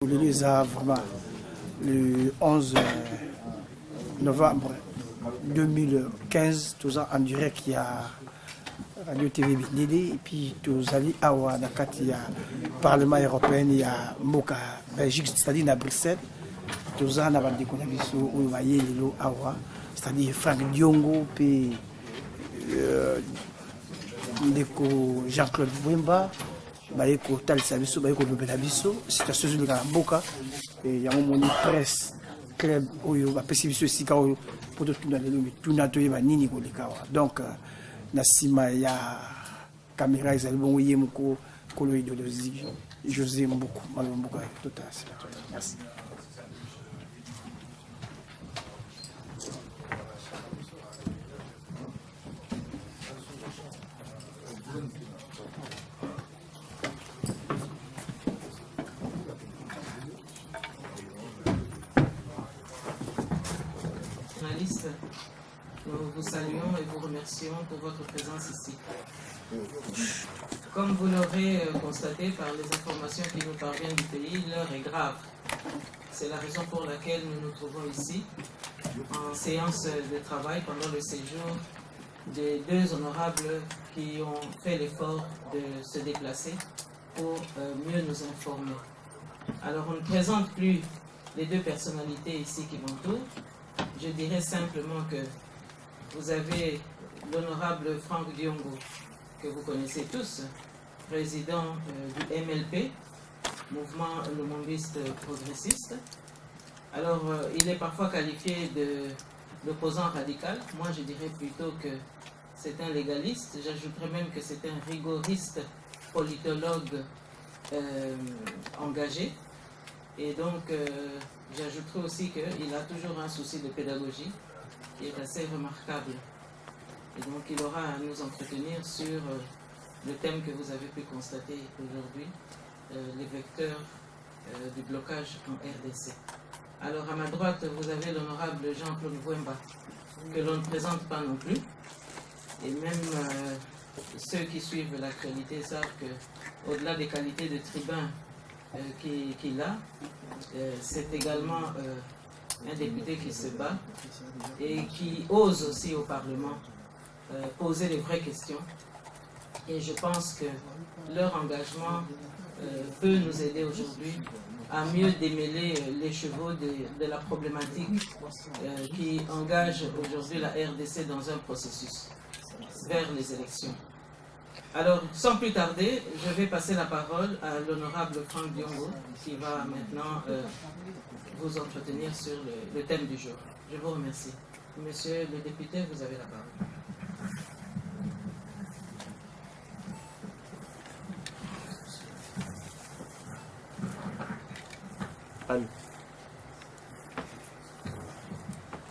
Les a vraiment le 11 novembre 2015, tout ça en direct, il y a Radio TV Bindélé, et puis tous allés à il y a Parlement européen, il y a Moka, Belgique, c'est-à-dire à Bruxelles, tout ça, on a des connaissances où il y a Awa, c'est-à-dire Franck Diongo, puis Jean-Claude Wemba. Bayeko talisa biso bayeko lobela biso situation ezoleka na mboka yango moni presse club oyo bapesi biso esika oyo po totuna lelo mituna toyeba nini koleka awa donc na nsima ya caméra ezali bongo ye moko kolo idéologie José Mbuku maloba mboka total. Merci. Nous vous saluons et vous remercions pour votre présence ici. Comme vous l'aurez constaté par les informations qui nous parviennent du pays, l'heure est grave. C'est la raison pour laquelle nous nous trouvons ici, en séance de travail pendant le séjour des deux honorables qui ont fait l'effort de se déplacer pour mieux nous informer. Alors on ne présente plus les deux personnalités ici qui m'entourent. Je dirais simplement que vous avez l'honorable Franck Diongo, que vous connaissez tous, président du MLP, Mouvement Lumumbiste Progressiste. Alors, il est parfois qualifié de l'opposant radical. Moi, je dirais plutôt que c'est un légaliste. J'ajouterais même que c'est un rigoriste politologue engagé. Et donc, j'ajouterai aussi qu'il a toujours un souci de pédagogie qui est assez remarquable. Et donc, il aura à nous entretenir sur le thème que vous avez pu constater aujourd'hui, les vecteurs du blocage en RDC. Alors, à ma droite, vous avez l'honorable Jean-Claude Wemba, que l'on ne présente pas non plus. Et même ceux qui suivent l'actualité savent qu'au-delà des qualités de tribun qu'il a, c'est également un député qui se bat et qui ose aussi au Parlement poser les vraies questions. Et je pense que leur engagement peut nous aider aujourd'hui à mieux démêler les chevaux de la problématique qui engage aujourd'hui la RDC dans un processus vers les élections. Alors, sans plus tarder, je vais passer la parole à l'honorable Franck Diongo qui va maintenant vous entretenir sur le thème du jour. Je vous remercie. Monsieur le député, vous avez la parole. Allô.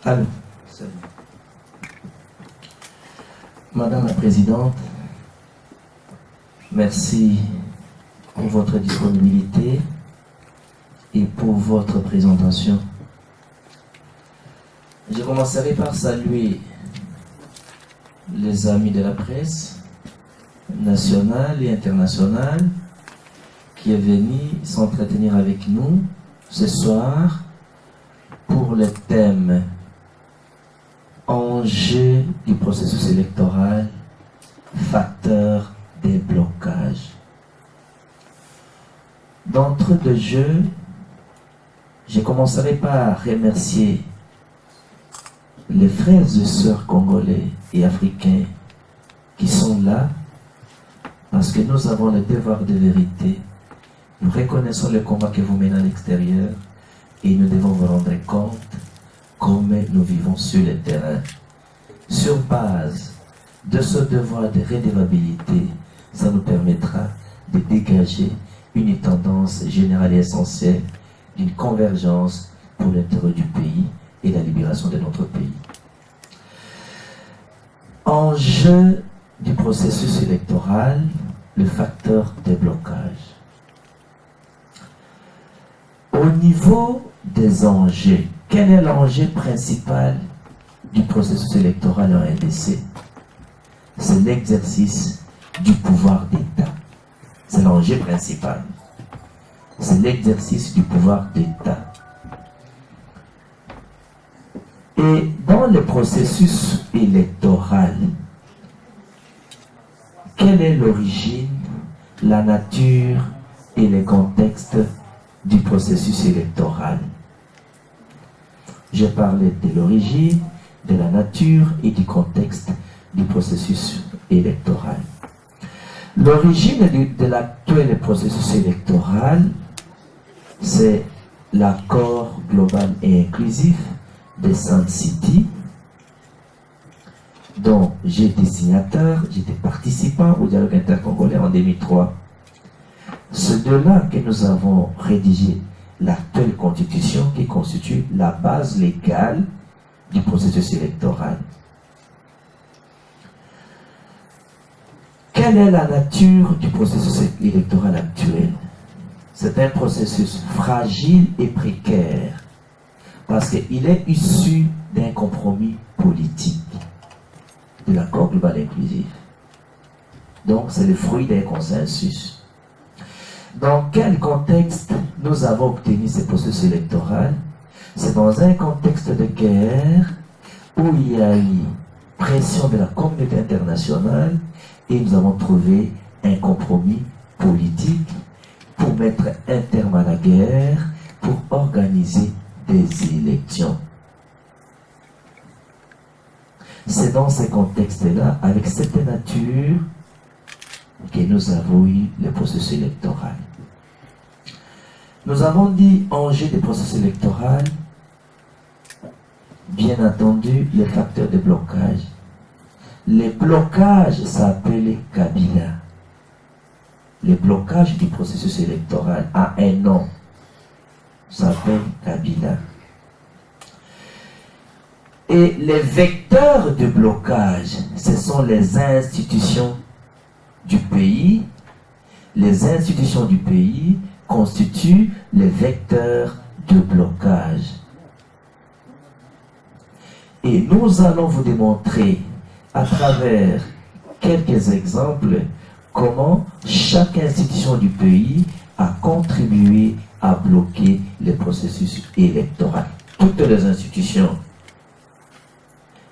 Allô. Salut. Madame la Présidente, merci pour votre disponibilité et pour votre présentation. Je commencerai par saluer les amis de la presse nationale et internationale qui est venu s'entretenir avec nous ce soir pour le thème enjeux du processus électoral, facteurs des blocages. D'entre deux jeux, je commencerai par remercier les frères et sœurs congolais et africains qui sont là parce que nous avons le devoir de vérité. Nous reconnaissons le combat que vous menez à l'extérieur et nous devons vous rendre compte comme nous vivons sur le terrain. Sur base de ce devoir de redevabilité, ça nous permettra de dégager une tendance générale et essentielle d'une convergence pour l'intérêt du pays et la libération de notre pays. Enjeu du processus électoral, le facteur de blocage. Au niveau des enjeux, quel est l'enjeu principal du processus électoral en RDC? C'est l'exercice du pouvoir d'État. C'est l'enjeu principal. c'est l'exercice du pouvoir d'État. Et dans le processus électoral, quelle est l'origine, la nature et les contextes du processus électoral? J'ai parlé de l'origine, de la nature et du contexte du processus électoral. L'origine de l'actuel processus électoral, c'est l'accord global et inclusif de Sun City, dont j'étais signateur, j'étais participant au dialogue intercongolais en 2003. C'est de là que nous avons rédigé l'actuelle constitution qui constitue la base légale du processus électoral. Quelle est la nature du processus électoral actuel? C'est un processus fragile et précaire parce qu'il est issu d'un compromis politique, de l'accord global inclusif. Donc c'est le fruit d'un consensus. Dans quel contexte nous avons obtenu ce processus électoral? C'est dans un contexte de guerre où il y a eu pression de la communauté internationale et nous avons trouvé un compromis politique pour mettre un terme à la guerre, pour organiser des élections. C'est dans ce contexte-là, avec cette nature, que nous avons eu le processus électoral. Nous avons dit enjeu du processus électoral, bien entendu, les facteurs de blocage. Les blocages s'appellent Kabila. Les blocages du processus électoral à un nom s'appelle Kabila. Et les vecteurs de blocage, ce sont les institutions du pays. Les institutions du pays constituent les vecteurs de blocage. Et nous allons vous démontrer à travers quelques exemples comment chaque institution du pays a contribué à bloquer le processus électoral. Toutes les institutions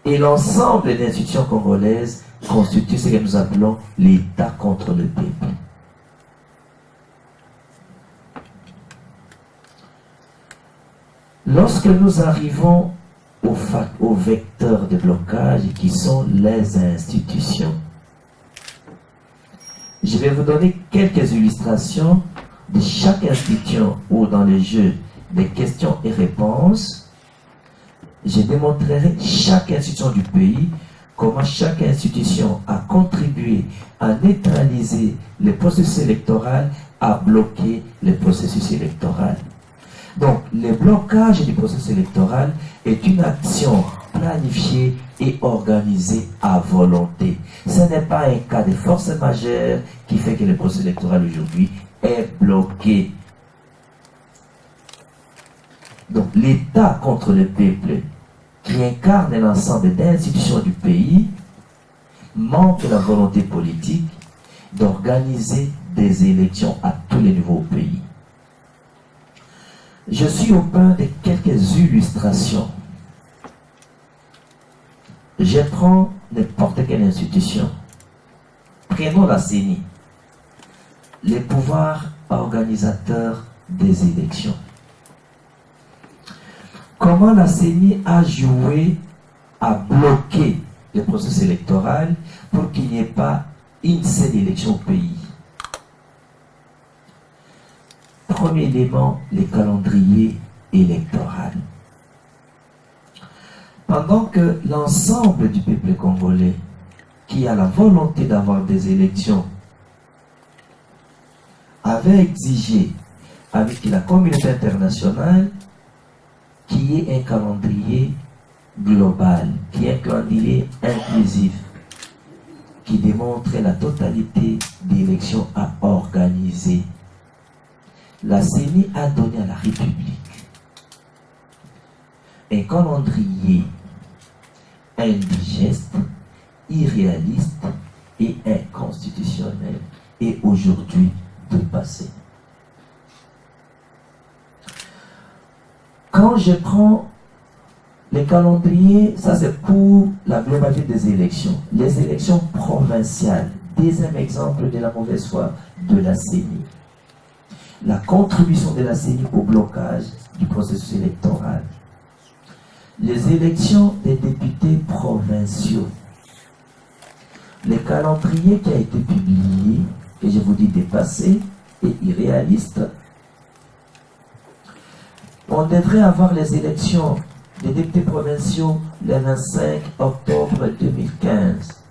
et l'ensemble des institutions congolaises constituent ce que nous appelons l'État contre le peuple. Lorsque nous arrivons aux vecteurs de blocage qui sont les institutions, je vais vous donner quelques illustrations de chaque institution ou dans le jeu des questions et réponses. Je démontrerai chaque institution du pays, comment chaque institution a contribué à neutraliser le processus électoral, à bloquer le processus électoral. Donc, le blocage du processus électoral est une action planifiée et organisée à volonté. Ce n'est pas un cas de force majeure qui fait que le processus électoral aujourd'hui est bloqué. Donc, l'État contre le peuple, qui incarne l'ensemble des institutions du pays, manque la volonté politique d'organiser des élections à tous les niveaux au pays. Je suis au point de quelques illustrations. Je prends n'importe quelle institution. Prenons la CENI, les pouvoirs organisateurs des élections. Comment la CENI a joué à bloquer le processus électoral pour qu'il n'y ait pas une seule élection au pays? Premier élément, le calendrier électoral. Pendant que l'ensemble du peuple congolais, qui a la volonté d'avoir des élections, avait exigé avec la communauté internationale qu'il y ait un calendrier global, qui est un calendrier inclusif, qui démontre la totalité des élections à organiser. La CENI a donné à la République un calendrier indigeste, irréaliste et inconstitutionnel, et aujourd'hui dépassé. Quand je prends les calendriers, ça c'est pour la globalité des élections. Les élections provinciales, deuxième exemple de la mauvaise foi de la CENI. La contribution de la CENI au blocage du processus électoral. Les élections des députés provinciaux. Le calendrier qui a été publié, que je vous dis dépassé et irréaliste. On devrait avoir les élections des députés provinciaux le 25 octobre 2015.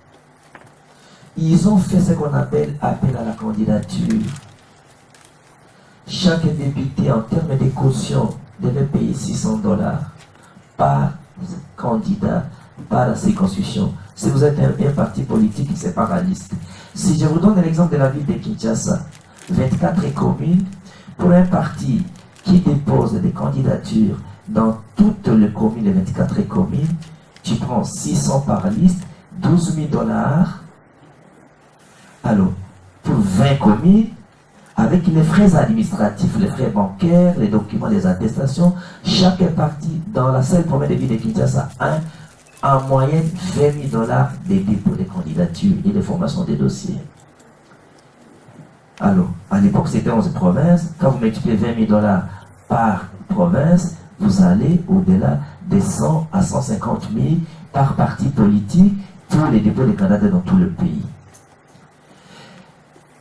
Ils ont fait ce qu'on appelle appel à la candidature. Chaque député, en termes de caution, devait payer $600 par candidat, par la circonscription. Si vous êtes un parti politique, c'est pas la liste. Si je vous donne l'exemple de la ville de Kinshasa, 24 communes, pour un parti qui dépose des candidatures dans toutes les communes, les 24 communes, tu prends 600 par liste, $12 000. Alors, pour 20 communes, avec les frais administratifs, les frais bancaires, les documents, les attestations, chaque parti dans la seule première ville de Kinshasa a en moyenne $20 000 de dépôt de candidatures et de formation des dossiers. Alors, à l'époque, c'était 11 provinces. Quand vous multipliez $20 000 par province, vous allez au-delà des 100 à 150 000 par parti politique pour les dépôts de candidatures dans tout le pays.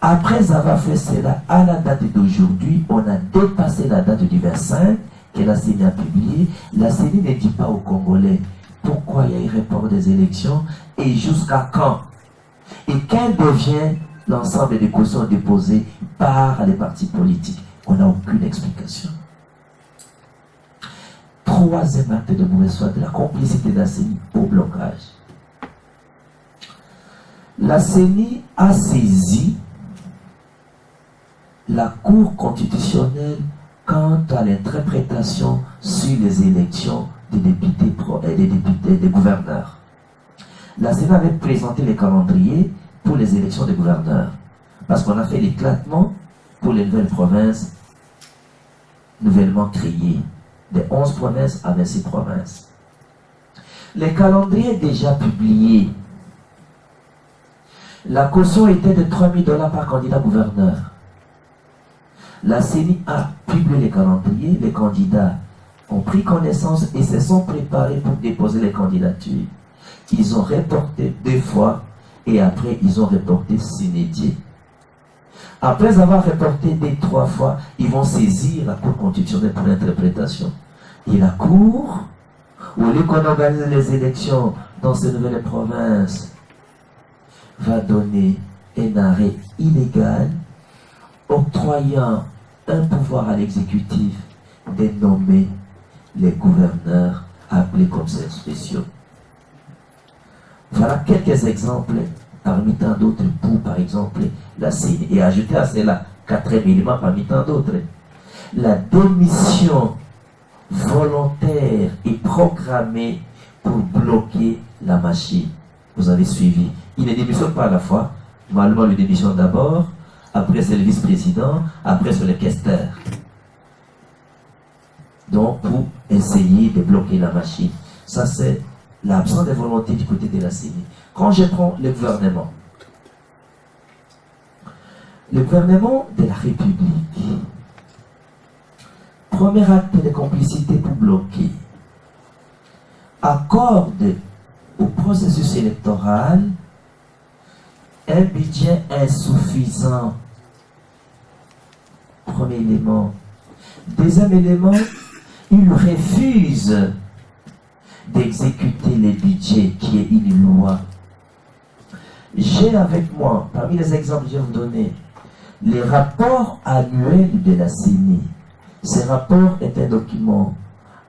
Après avoir fait cela, à la date d'aujourd'hui, on a dépassé la date du 25 que la CENI a publiée. La CENI ne dit pas aux Congolais pourquoi il y a eu report des élections et jusqu'à quand. Et quel devient l'ensemble des cautions déposées par les partis politiques. On n'a aucune explication. Troisième acte de mauvaise foi, de la complicité de la CENI au blocage. La CENI a saisi la Cour constitutionnelle quant à l'interprétation sur les élections des députés et des gouverneurs. La CENI avait présenté les calendriers pour les élections des gouverneurs, parce qu'on a fait l'éclatement pour les nouvelles provinces nouvellement créées, de 11 provinces à 26 provinces. Les calendriers déjà publiés, la caution était de $3 000 par candidat gouverneur. La CENI a publié les calendriers, les candidats ont pris connaissance et se sont préparés pour déposer les candidatures. Ils ont reporté 2 fois et après ils ont reporté s'inédié. Après avoir reporté 3 fois, ils vont saisir la Cour constitutionnelle pour l'interprétation. Et la Cour, au lieu qu'on organise les élections dans ces nouvelles provinces, va donner un arrêt illégal octroyant un pouvoir à l'exécutif de nommer les gouverneurs appelés conseils spéciaux. Voilà quelques exemples parmi tant d'autres pour, par exemple, la CENI. Et ajouter à cela 4e élément parmi tant d'autres. La démission volontaire et programmée pour bloquer la machine. Vous avez suivi. Il ne démissionne pas à la fois. Normalement, il démissionne d'abord, après c'est le vice-président, après c'est le questeur. Donc, pour essayer de bloquer la machine. Ça, c'est l'absence de volonté du côté de la CENI. Quand je prends le gouvernement de la République, premier acte de complicité pour bloquer, accorde au processus électoral un budget insuffisant. Premier élément. Deuxième élément, il refuse d'exécuter les budgets qui est une loi. J'ai avec moi, parmi les exemples que je vais vous donner, les rapports annuels de la CENI. Ce rapport est un document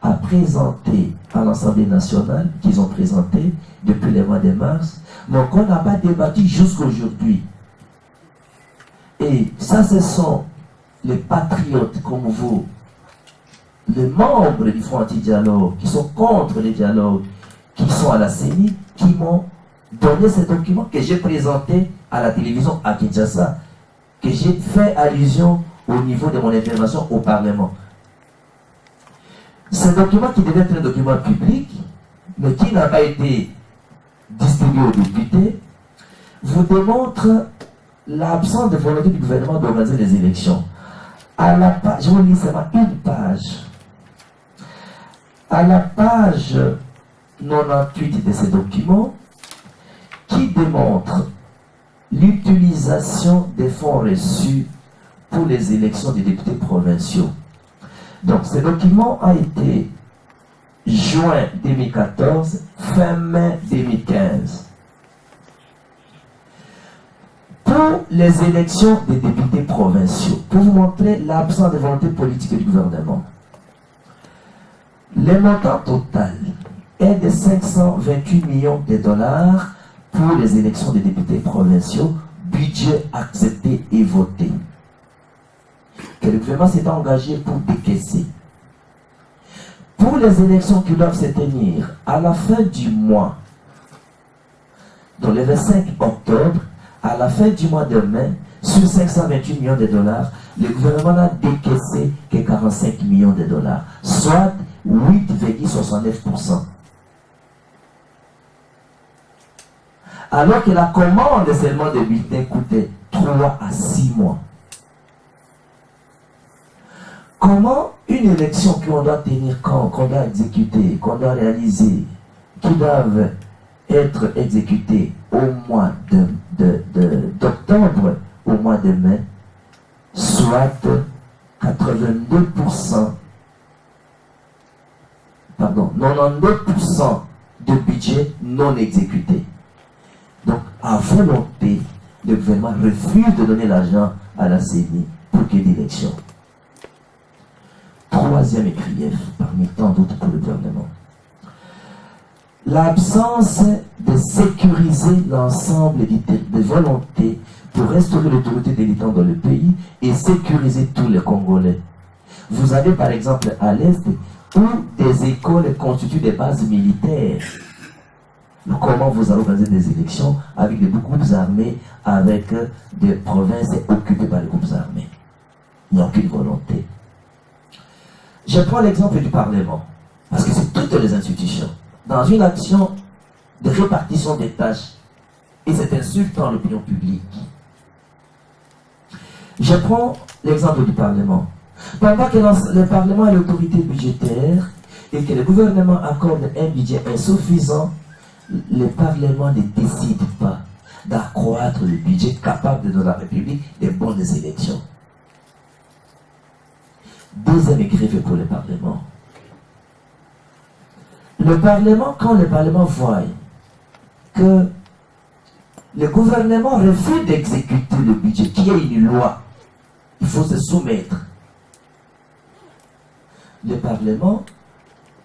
à présenter à l'Assemblée nationale, qu'ils ont présenté depuis le mois de mars, mais qu'on n'a pas débattu jusqu'à aujourd'hui. Et ça, ce sont les patriotes comme vous, les membres du Front Anti-Dialogue, qui sont contre le dialogue, qui sont à la CENI, qui m'ont donné ce document que j'ai présenté à la télévision à Kinshasa, que j'ai fait allusion au niveau de mon intervention au Parlement. Ce document qui devait être un document public, mais qui n'a pas été distribué aux députés, vous démontre l'absence de volonté du gouvernement d'organiser les élections. À la page, je vous lis seulement une page. À la page 98 de ces documents, qui démontre l'utilisation des fonds reçus pour les élections des députés provinciaux. Donc, ce document a été juin 2014, fin mai 2015. Pour les élections des députés provinciaux, pour vous montrer l'absence de volonté politique du gouvernement, le montant total est de 528 millions de dollars pour les élections des députés provinciaux, budget accepté et voté, que le gouvernement s'est engagé pour décaisser. Pour les élections qui doivent se tenir à la fin du mois, donc le 25 octobre, à la fin du mois de mai, sur 528 millions de dollars, le gouvernement n'a décaissé que 45 millions de dollars, soit 8,69%. Alors que la commande seulement de bulletins coûtait 3 à 6 mois. Comment une élection qu'on doit tenir qu'on doit exécuter, qu'on doit réaliser, qui doivent être exécutées au mois d'octobre, au mois de mai, soit 82%, pardon, 92% de budget non exécuté. Donc, à volonté, le gouvernement refuse de donner l'argent à la CENI pour qu'il y ait d'élection. Troisième grief, parmi tant d'autres pour le gouvernement. L'absence de sécuriser l'ensemble des volontés pour restaurer l'autorité des militants dans le pays et sécuriser tous les Congolais. Vous avez par exemple à l'Est où des écoles constituent des bases militaires. Comment vous allez organiser des élections avec des groupes armés, avec des provinces occupées par les groupes armés? Il n'y a aucune volonté. Je prends l'exemple du Parlement, parce que c'est toutes les institutions. Dans une action de répartition des tâches, et c'est insultant à l'opinion publique. Je prends l'exemple du Parlement. Pendant que le Parlement est l'autorité budgétaire et que le gouvernement accorde un budget insuffisant, le Parlement ne décide pas d'accroître le budget capable de donner à la République des bonnes élections. Deuxième grief pour le Parlement. Le Parlement, quand le Parlement voit que le gouvernement refuse d'exécuter le budget, qui est une loi, il faut se soumettre. Le Parlement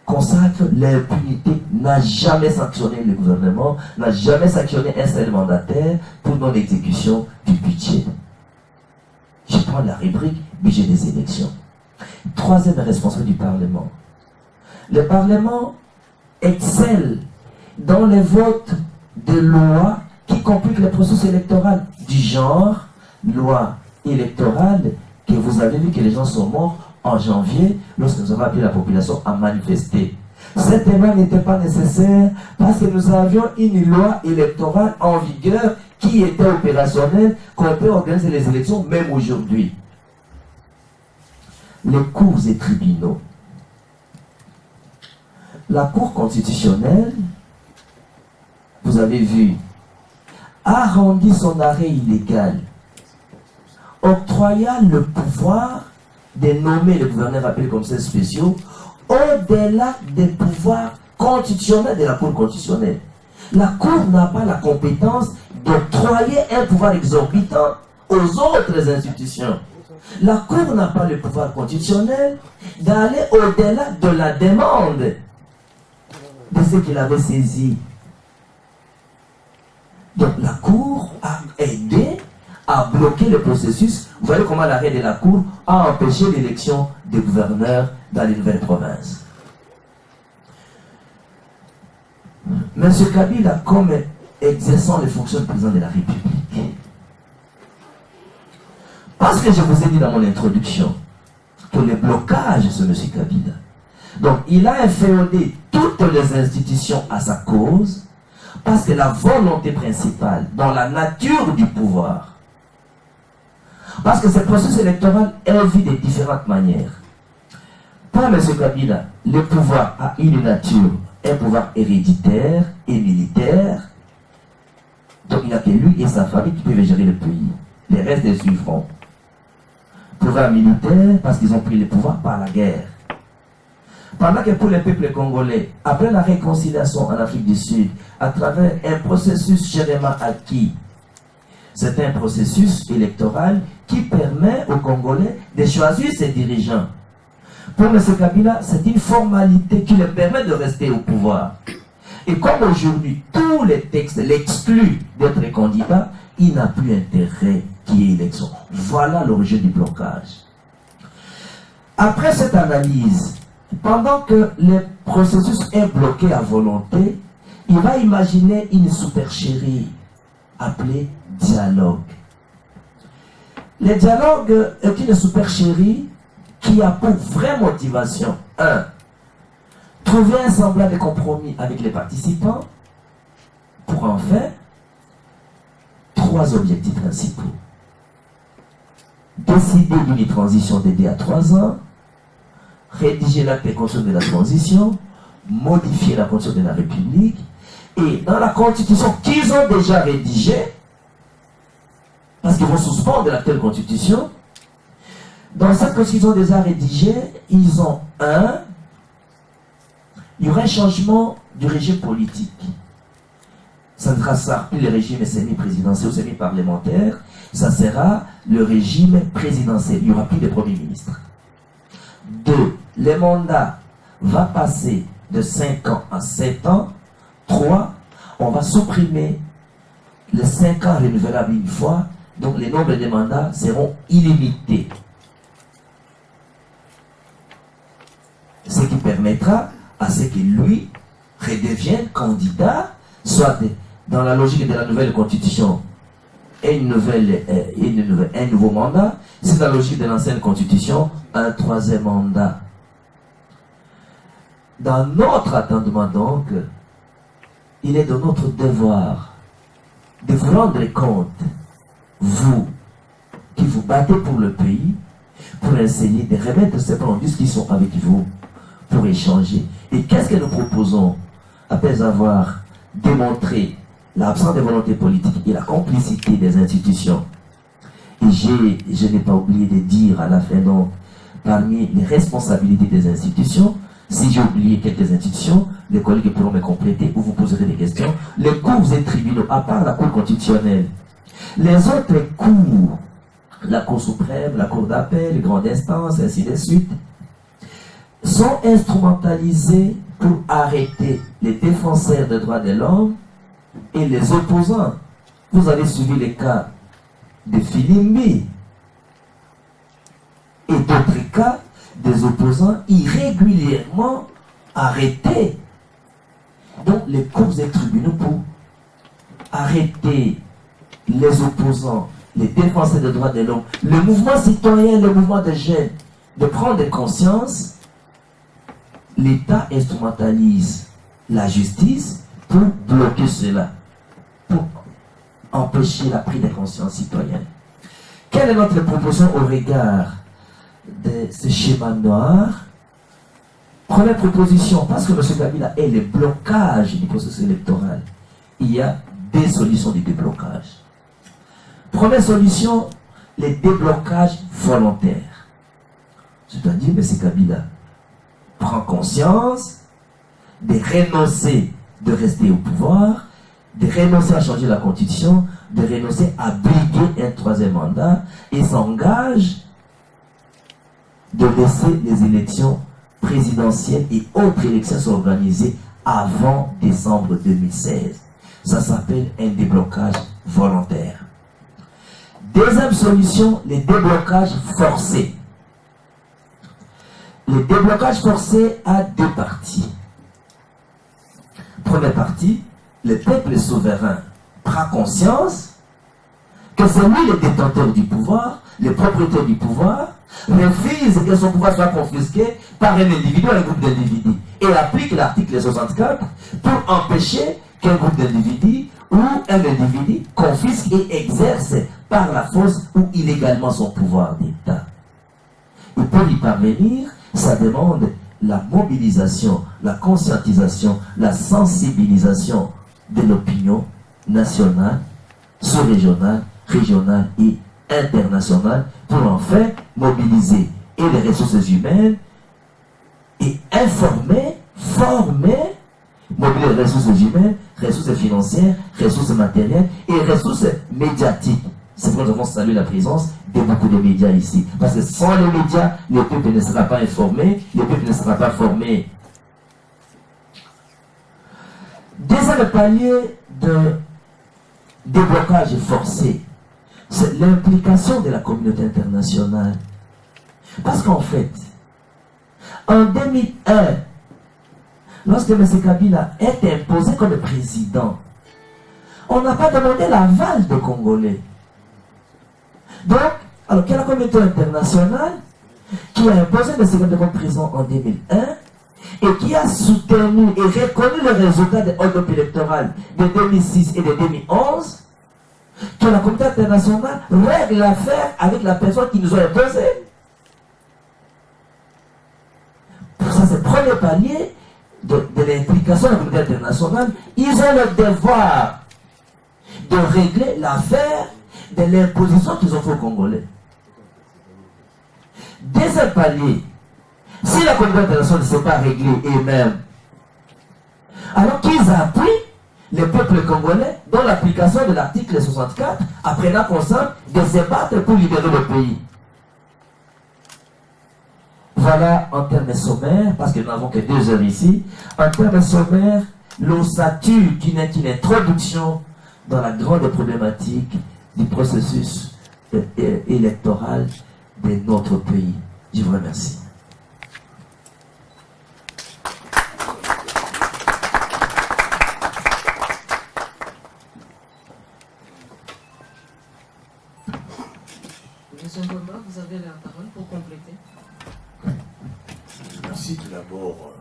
consacre l'impunité, n'a jamais sanctionné le gouvernement, n'a jamais sanctionné un seul mandataire pour non-exécution du budget. Je prends la rubrique budget des élections. Troisième responsable du Parlement. Le Parlement excelle dans les votes de lois qui compliquent le processus électoral du genre, loi électorale, que vous avez vu que les gens sont morts en janvier, lorsque nous avons appelé la population à manifester. Cette loi n'était pas nécessaire parce que nous avions une loi électorale en vigueur qui était opérationnelle, qu'on peut organiser les élections même aujourd'hui. Les cours et tribunaux. La Cour constitutionnelle, vous avez vu, a rendu son arrêt illégal, octroyant le pouvoir de nommer le gouverneur appelé commissaires spéciaux au-delà des pouvoirs constitutionnels de la Cour constitutionnelle. La Cour n'a pas la compétence d'octroyer un pouvoir exorbitant aux autres institutions. La Cour n'a pas le pouvoir constitutionnel d'aller au-delà de la demande de ce qu'il avait saisi. Donc la Cour a aidé à bloquer le processus. Vous voyez comment l'arrêt de la Cour a empêché l'élection des gouverneurs dans les nouvelles provinces. M. Kabila, comme exerçant les fonctions de président de la République, parce que je vous ai dit dans mon introduction que le blocage sur M. Kabila Donc, il a inféodé toutes les institutions à sa cause, parce que la volonté principale, dans la nature du pouvoir, parce que ce processus électoral est vu de différentes manières. Pour M. Kabila, le pouvoir a une nature, un pouvoir héréditaire et militaire. Donc il n'y a que lui et sa famille qui peuvent gérer le pays. Les restes les suivront. Pouvoir militaire, parce qu'ils ont pris le pouvoir par la guerre. Pendant que pour les peuples congolais, après la réconciliation en Afrique du Sud, à travers un processus généralement acquis, c'est un processus électoral qui permet aux Congolais de choisir ses dirigeants. Pour M. Kabila, c'est une formalité qui lui permet de rester au pouvoir. Et comme aujourd'hui, tous les textes l'excluent d'être candidat, il n'a plus intérêt qu'il y ait élection. Voilà l'origine du blocage. Après cette analyse, pendant que le processus est bloqué à volonté, il va imaginer une supercherie appelée dialogue. Le dialogue est une supercherie qui a pour vraie motivation, 1. Trouver un semblant de compromis avec les participants pour en faire 3 objectifs principaux. Décider d'une transition d'aider à 3 ans, rédiger l'acte de constitution de la transition, modifier la constitution de la République, et dans la constitution qu'ils ont déjà rédigée, parce qu'ils vont suspendre l'actuelle constitution, dans cette constitution déjà rédigée, ils ont il y aura un changement du régime politique. Ça ne sera plus le régime semi-présidentiel ou semi-parlementaire, ça sera le régime présidentiel. Il n'y aura plus de premier ministre. 2. Le mandat va passer de 5 ans à 7 ans. 3. On va supprimer les 5 ans renouvelables une fois, donc les nombres de mandats seront illimités. Ce qui permettra à ce que lui redevienne candidat, soit dans la logique de la nouvelle constitution, un nouveau mandat, c'est dans la logique de l'ancienne constitution, un 3e mandat. Dans notre attendement donc, il est de notre devoir de vous rendre compte, vous qui vous battez pour le pays, pour essayer de remettre ces plans en discussion avec vous, pour échanger. Et qu'est-ce que nous proposons après avoir démontré l'absence de volonté politique et la complicité des institutions? Et je n'ai pas oublié de dire à la fin, donc, parmi les responsabilités des institutions, si j'ai oublié quelques institutions, les collègues pourront me compléter ou vous poserez des questions. Les cours et tribunaux, à part la Cour constitutionnelle, les autres cours, la Cour suprême, la Cour d'appel, les grandes instances, ainsi de suite, sont instrumentalisés pour arrêter les défenseurs des droits de l'homme et les opposants. Vous avez suivi les cas de Filimbi et d'autres cas des opposants irrégulièrement arrêtés. Donc les cours et tribunaux pour arrêter les opposants, les défenseurs des droits de l'homme, le mouvement citoyen, le mouvement des jeunes, de prendre conscience. L'État instrumentalise la justice pour bloquer cela, pour empêcher la prise de conscience citoyenne. Quelle est notre proposition au regard de ce schéma noir? Première proposition, parce que M. Kabila est le blocage du processus électoral, il y a des solutions de déblocage. Première solution, le déblocage volontaire. C'est-à-dire, M. Kabila prend conscience de renoncer, de rester au pouvoir, de renoncer à changer la constitution, de renoncer à briguer un 3e mandat et s'engage de laisser les élections présidentielles et autres élections s'organiser avant décembre 2016. Ça s'appelle un déblocage volontaire. Deuxième solution, les déblocages forcés. Le déblocage forcé a 2 parties. Première partie, le peuple souverain prend conscience que c'est lui le détenteur du pouvoir, le propriétaire du pouvoir, refuse que son pouvoir soit confisqué par un individu ou un groupe d'individus et applique l'article 64 pour empêcher qu'un groupe d'individus ou un individu confisque et exerce par la force ou illégalement son pouvoir d'État. Et pour y parvenir, ça demande la mobilisation, la conscientisation, la sensibilisation de l'opinion nationale, sous-régionale, régionale et internationale pour enfin mobiliser et les ressources humaines et informer, former, mobiliser les ressources humaines, ressources financières, ressources matérielles et ressources médiatiques. C'est pourquoi nous avons salué la présence de beaucoup de médias ici. Parce que sans les médias, le peuple ne sera pas informé, le peuple ne sera pas formé. Deuxième palier de déblocage forcé, c'est l'implication de la communauté internationale. Parce qu'en fait, en 2001, lorsque M. Kabila est imposé comme président, on n'a pas demandé l'aval des Congolais. Donc, alors qu'il y a la communauté internationale qui a imposé M. Kabila comme président en 2001 et qui a soutenu et reconnu le résultat des hold-up électorales de 2006 et de 2011, que la communauté internationale règle l'affaire avec la personne qui nous a imposé. Pour ça, c'est le premier palier de l'implication de la communauté internationale. Ils ont le devoir de régler l'affaire de l'imposition qu'ils ont fait aux Congolais. Deuxième palier, si la communauté internationale ne s'est pas réglée eux-mêmes, alors qu'ils appuient le peuple congolais dans l'application de l'article 64, apprenant consent de se battre pour libérer le pays. Voilà en termes sommaires, parce que nous n'avons que 2 heures ici, en termes sommaires, l'ossature qui n'est qu'une introduction dans la grande problématique du processus électoral de notre pays. Je vous remercie. Monsieur Mbomba, vous avez la parole pour compléter. Merci tout d'abord.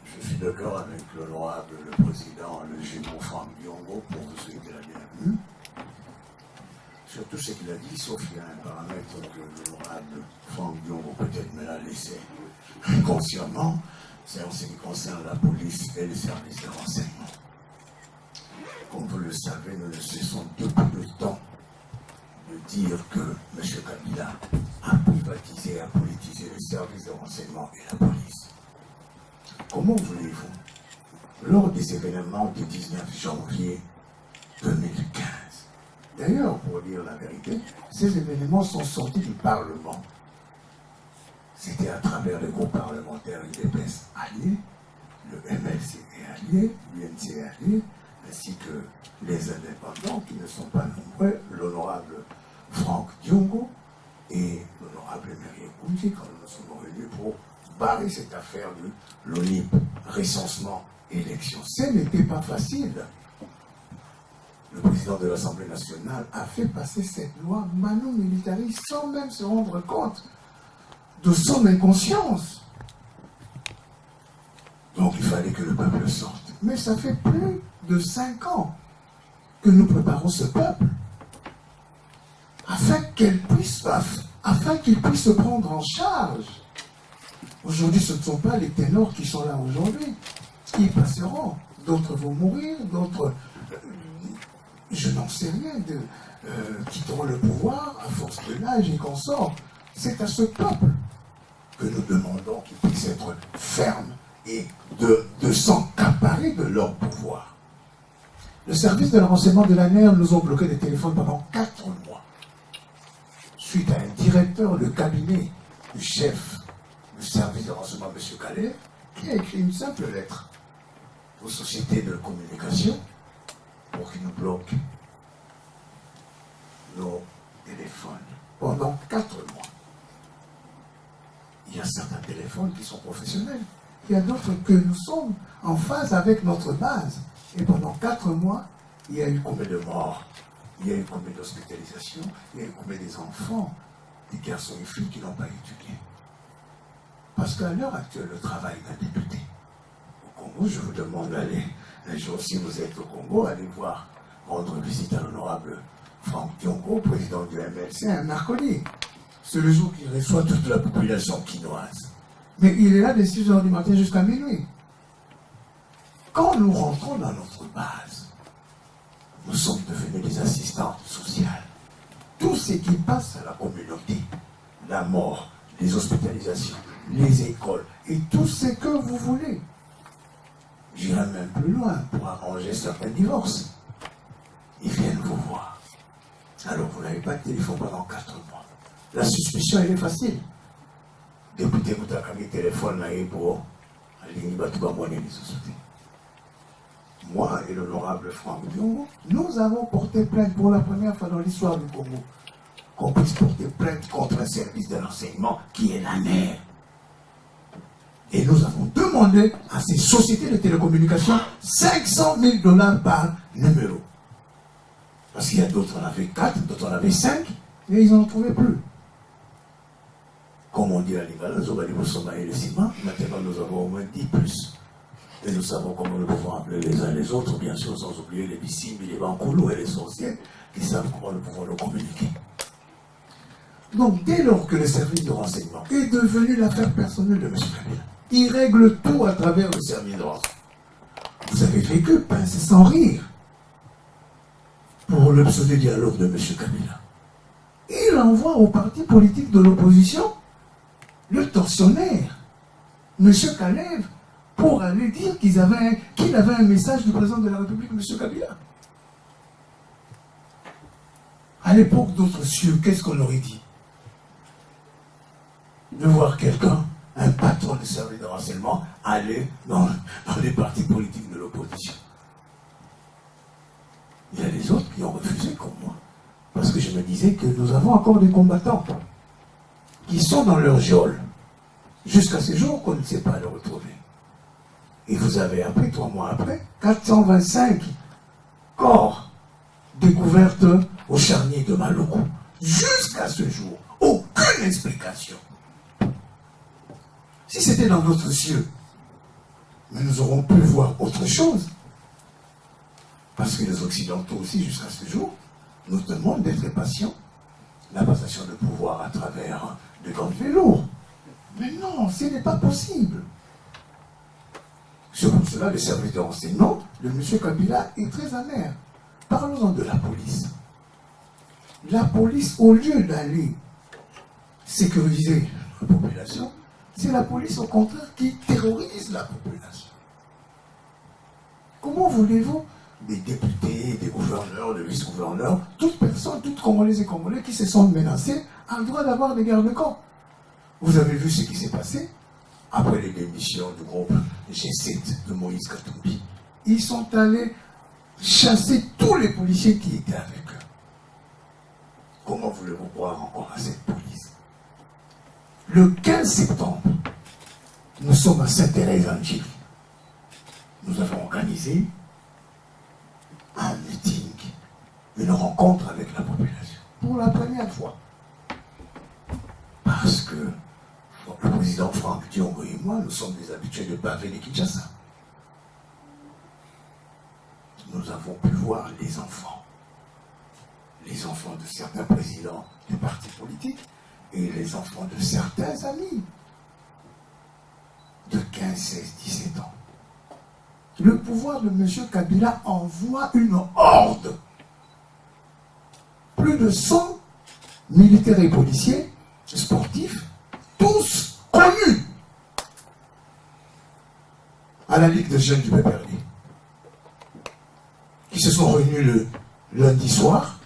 Je suis d'accord avec l'honorable, le président, le général Franck Diongo pour vous souhaiter la bienvenue. Surtout ce qu'il a dit, sauf qu'il y a un paramètre que l'honorable Franck Diongo peut-être me l'a laissé inconsciemment, c'est en ce qui concerne la police et les services de renseignement. Comme vous le savez, nous ne cessons depuis le temps de dire que M. Kabila a privatisé et a politisé les services de renseignement et la police. Comment voulez-vous, lors des événements du 19 janvier 2015, d'ailleurs, pour dire la vérité, ces événements sont sortis du Parlement. C'était à travers le groupe parlementaire UDPS allié, le MLC est allié, l'UNC est allié, ainsi que les indépendants qui ne sont pas nombreux, l'honorable Franck Diongo et l'honorable Marie Koundji, quand nous nous sommes réunis pour barrer cette affaire de l'ONIP, recensement, élection. Ce n'était pas facile. Le président de l'Assemblée nationale a fait passer cette loi manu militari sans même se rendre compte de son inconscience. Donc il fallait que le peuple sorte. Mais ça fait plus de 5 ans que nous préparons ce peuple afin qu'il puisse se prendre en charge. Aujourd'hui, ce ne sont pas les ténors qui sont là aujourd'hui. Ils passeront. D'autres vont mourir, d'autres, je n'en sais rien, quitteront le pouvoir à force de l'âge et consorts. C'est à ce peuple que nous demandons qu'il puisse être ferme et de s'emparer de leur pouvoir. Le service de renseignement de l'ANR nous ont bloqué les téléphones pendant 4 mois. Suite à un directeur de cabinet du chef du service de renseignement, M. Calais, qui a écrit une simple lettre aux sociétés de communication pour qu'ils nous bloquent nos téléphones pendant 4 mois. Il y a certains téléphones qui sont professionnels. Il y a d'autres que nous sommes en phase avec notre base. Et pendant 4 mois, il y a eu combien de morts? Il y a eu combien d'hospitalisations? Il y a eu combien des enfants des garçons et filles qui n'ont pas étudié. Parce qu'à l'heure actuelle, le travail d'un député au Congo, je vous demande d'aller, un jour si vous êtes au Congo, allez voir, rendre visite à l'honorable Franck Diongo, président du MLC, un mercredi. C'est le jour qu'il reçoit toute la population quinoise. Mais il est là de 6 h du matin jusqu'à minuit. Quand nous rentrons dans notre base, nous sommes devenus des assistantes sociales. Tout ce qui passe à la communauté, la mort, les hospitalisations, les écoles et tout ce que vous voulez. J'irai même plus loin pour arranger certains divorces. Ils viennent vous voir. Alors vous n'avez pas de téléphone pendant 4 mois. La suspicion, elle est facile. Député, vous avez un téléphone là pour aller les sociétés. Moi et l'honorable Franck Diongo, nous avons porté plainte pour la première fois dans l'histoire du Congo. Qu'on puisse porter plainte contre un service de renseignement qui est la NER. Et nous avons demandé à ces sociétés de télécommunications 500 000 $ par numéro. Parce qu'il y a d'autres en avaient 4, d'autres en avaient 5, et ils n'en trouvaient plus. Comme on dit à Lingala, nous avons le ciment, maintenant nous avons au moins 10 plus. Et nous savons comment nous pouvons appeler les uns les autres, bien sûr, sans oublier les Bissimbi, les Bankoulou et les sorciers, qui savent comment nous pouvons nous communiquer. Donc, dès lors que le service de renseignement est devenu l'affaire personnelle de M. Kabila, il règle tout à travers le service de renseignement. Vous avez vécu pince sans rire pour le pseudo-dialogue de M. Kabila. Il envoie au parti politique de l'opposition le tortionnaire, M. Kalev, pour aller dire qu'il avait un message du président de la République, M. Kabila. À l'époque d'autres cieux, qu'est-ce qu'on aurait dit? De voir quelqu'un, un patron de service de renseignement, aller dans les partis politiques de l'opposition. Il y a des autres qui ont refusé comme moi. Parce que je me disais que nous avons encore des combattants qui sont dans leur geôle, jusqu'à ce jour qu'on ne sait pas les retrouver. Et vous avez appris, 3 mois après, 425 corps découvertes au charnier de Maloko. Jusqu'à ce jour, aucune explication. Si c'était dans d'autres cieux, mais nous aurons pu voir autre chose. Parce que les Occidentaux aussi, jusqu'à ce jour, nous demandent d'être patients. La passation de pouvoir à travers des grands vélos. Mais non, ce n'est pas possible. C'est pour cela, le service de renseignement de M. Kabila est très amer. Parlons-en de la police. La police, au lieu d'aller sécuriser la population, c'est la police, au contraire, qui terrorise la population. Comment voulez-vous des députés, des gouverneurs, des vice-gouverneurs, toute personne, toutes Congolaises et Congolais qui se sentent menacés, a le droit d'avoir des gardes-corps. Vous avez vu ce qui s'est passé après les démissions du groupe G7 de Moïse Katumbi. Ils sont allés chasser tous les policiers qui étaient avec eux. Comment voulez-vous croire encore à cette police? Le 15 septembre, nous sommes à Sainte-Thérèse-en-Chili. Nous avons organisé un meeting, une rencontre avec la population, pour la première fois. Parce que le président Franck Diongo et moi, nous sommes des habitués de pavé de Kinshasa. Nous avons pu voir les enfants de certains présidents des partis politiques et les enfants de certains amis de 15, 16, 17 ans. Le pouvoir de M. Kabila envoie une horde. Plus de 100 militaires et policiers, sportifs, tous connus à la Ligue des jeunes du PPRD, qui se sont réunis le lundi soir.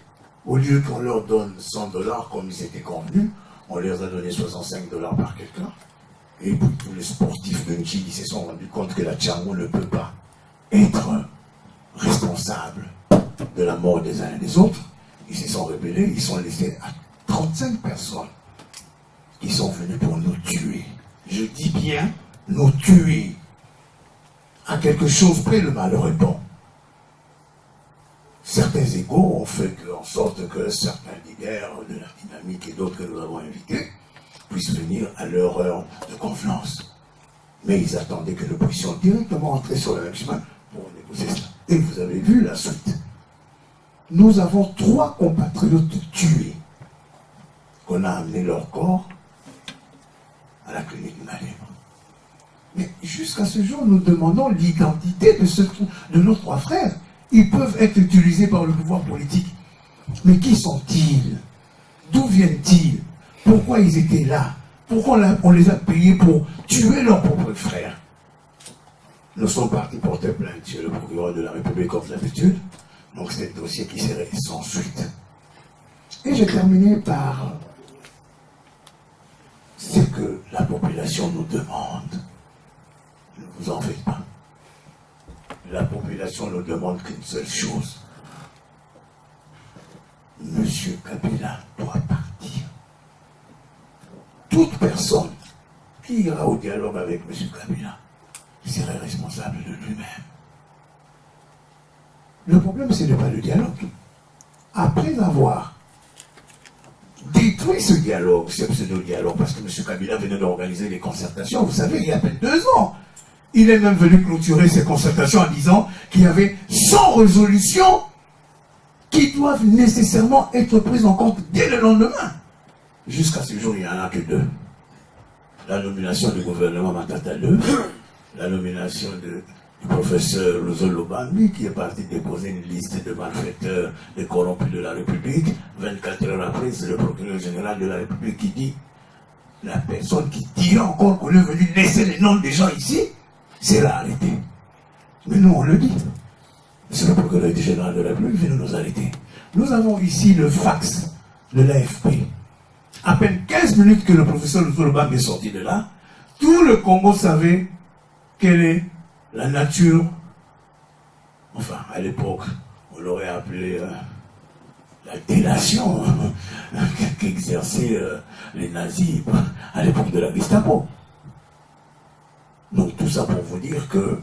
Au lieu qu'on leur donne 100 $ comme ils étaient convenus, on leur a donné 65 $ par quelqu'un. Et puis tous les sportifs de Nchili se sont rendus compte que la Tchango ne peut pas être responsable de la mort des uns et des autres. Ils se sont rebellés, ils sont laissés à 35 personnes qui sont venues pour nous tuer. Je dis bien nous tuer. À quelque chose près, le malheur est bon. certains égaux ont fait en sorte que certains leaders de la dynamique et d'autres que nous avons invités puissent venir à leur heure de confiance. Mais ils attendaient que nous puissions directement entrer sur le même chemin pour négocier cela. Et vous avez vu la suite. Nous avons 3 compatriotes tués qu'on a amené leur corps à la clinique Malèbre. Mais jusqu'à ce jour, nous demandons l'identité de nos 3 frères. Ils peuvent être utilisés par le pouvoir politique. Mais qui sont-ils? D'où viennent-ils? Pourquoi ils étaient là? Pourquoi on les a payés pour tuer leurs propres frères? Nous sommes partis porter plainte chez le procureur de la République comme d'habitude. Donc c'est un dossier qui serait sans suite. Et j'ai terminé par ce que la population nous demande. Ne vous en faites pas. La population ne demande qu'une seule chose. Monsieur Kabila doit partir. Toute personne qui ira au dialogue avec Monsieur Kabila serait responsable de lui-même. Le problème, ce n'est pas le dialogue. Après avoir détruit ce dialogue, ce pseudo-dialogue, parce que M. Kabila venait d'organiser les concertations, vous savez, il y a à peine 2 ans, il est même venu clôturer ces concertations en disant qu'il y avait 100 résolutions qui doivent nécessairement être prises en compte dès le lendemain. Jusqu'à ce jour, il n'y en a que 2. La nomination du gouvernement Matata 2, la nomination du professeur Lozolo Bambi, qui est parti déposer une liste de malfaiteurs, de corrompus de la République. 24 heures après, c'est le procureur général de la République qui dit la personne qui dit encore qu'on est venu laisser les noms des gens ici, c'est arrêté. Mais nous, on le dit. C'est le procureur général de la République qui vient nous arrêter. Nous avons ici le fax de l'AFP. À peine 15 minutes que le professeur Lozolo Bambi est sorti de là, tout le Congo savait quelle est la nature, enfin, à l'époque, on l'aurait appelé la délation qu'exerçaient les nazis à l'époque de la Gestapo. Donc tout ça pour vous dire que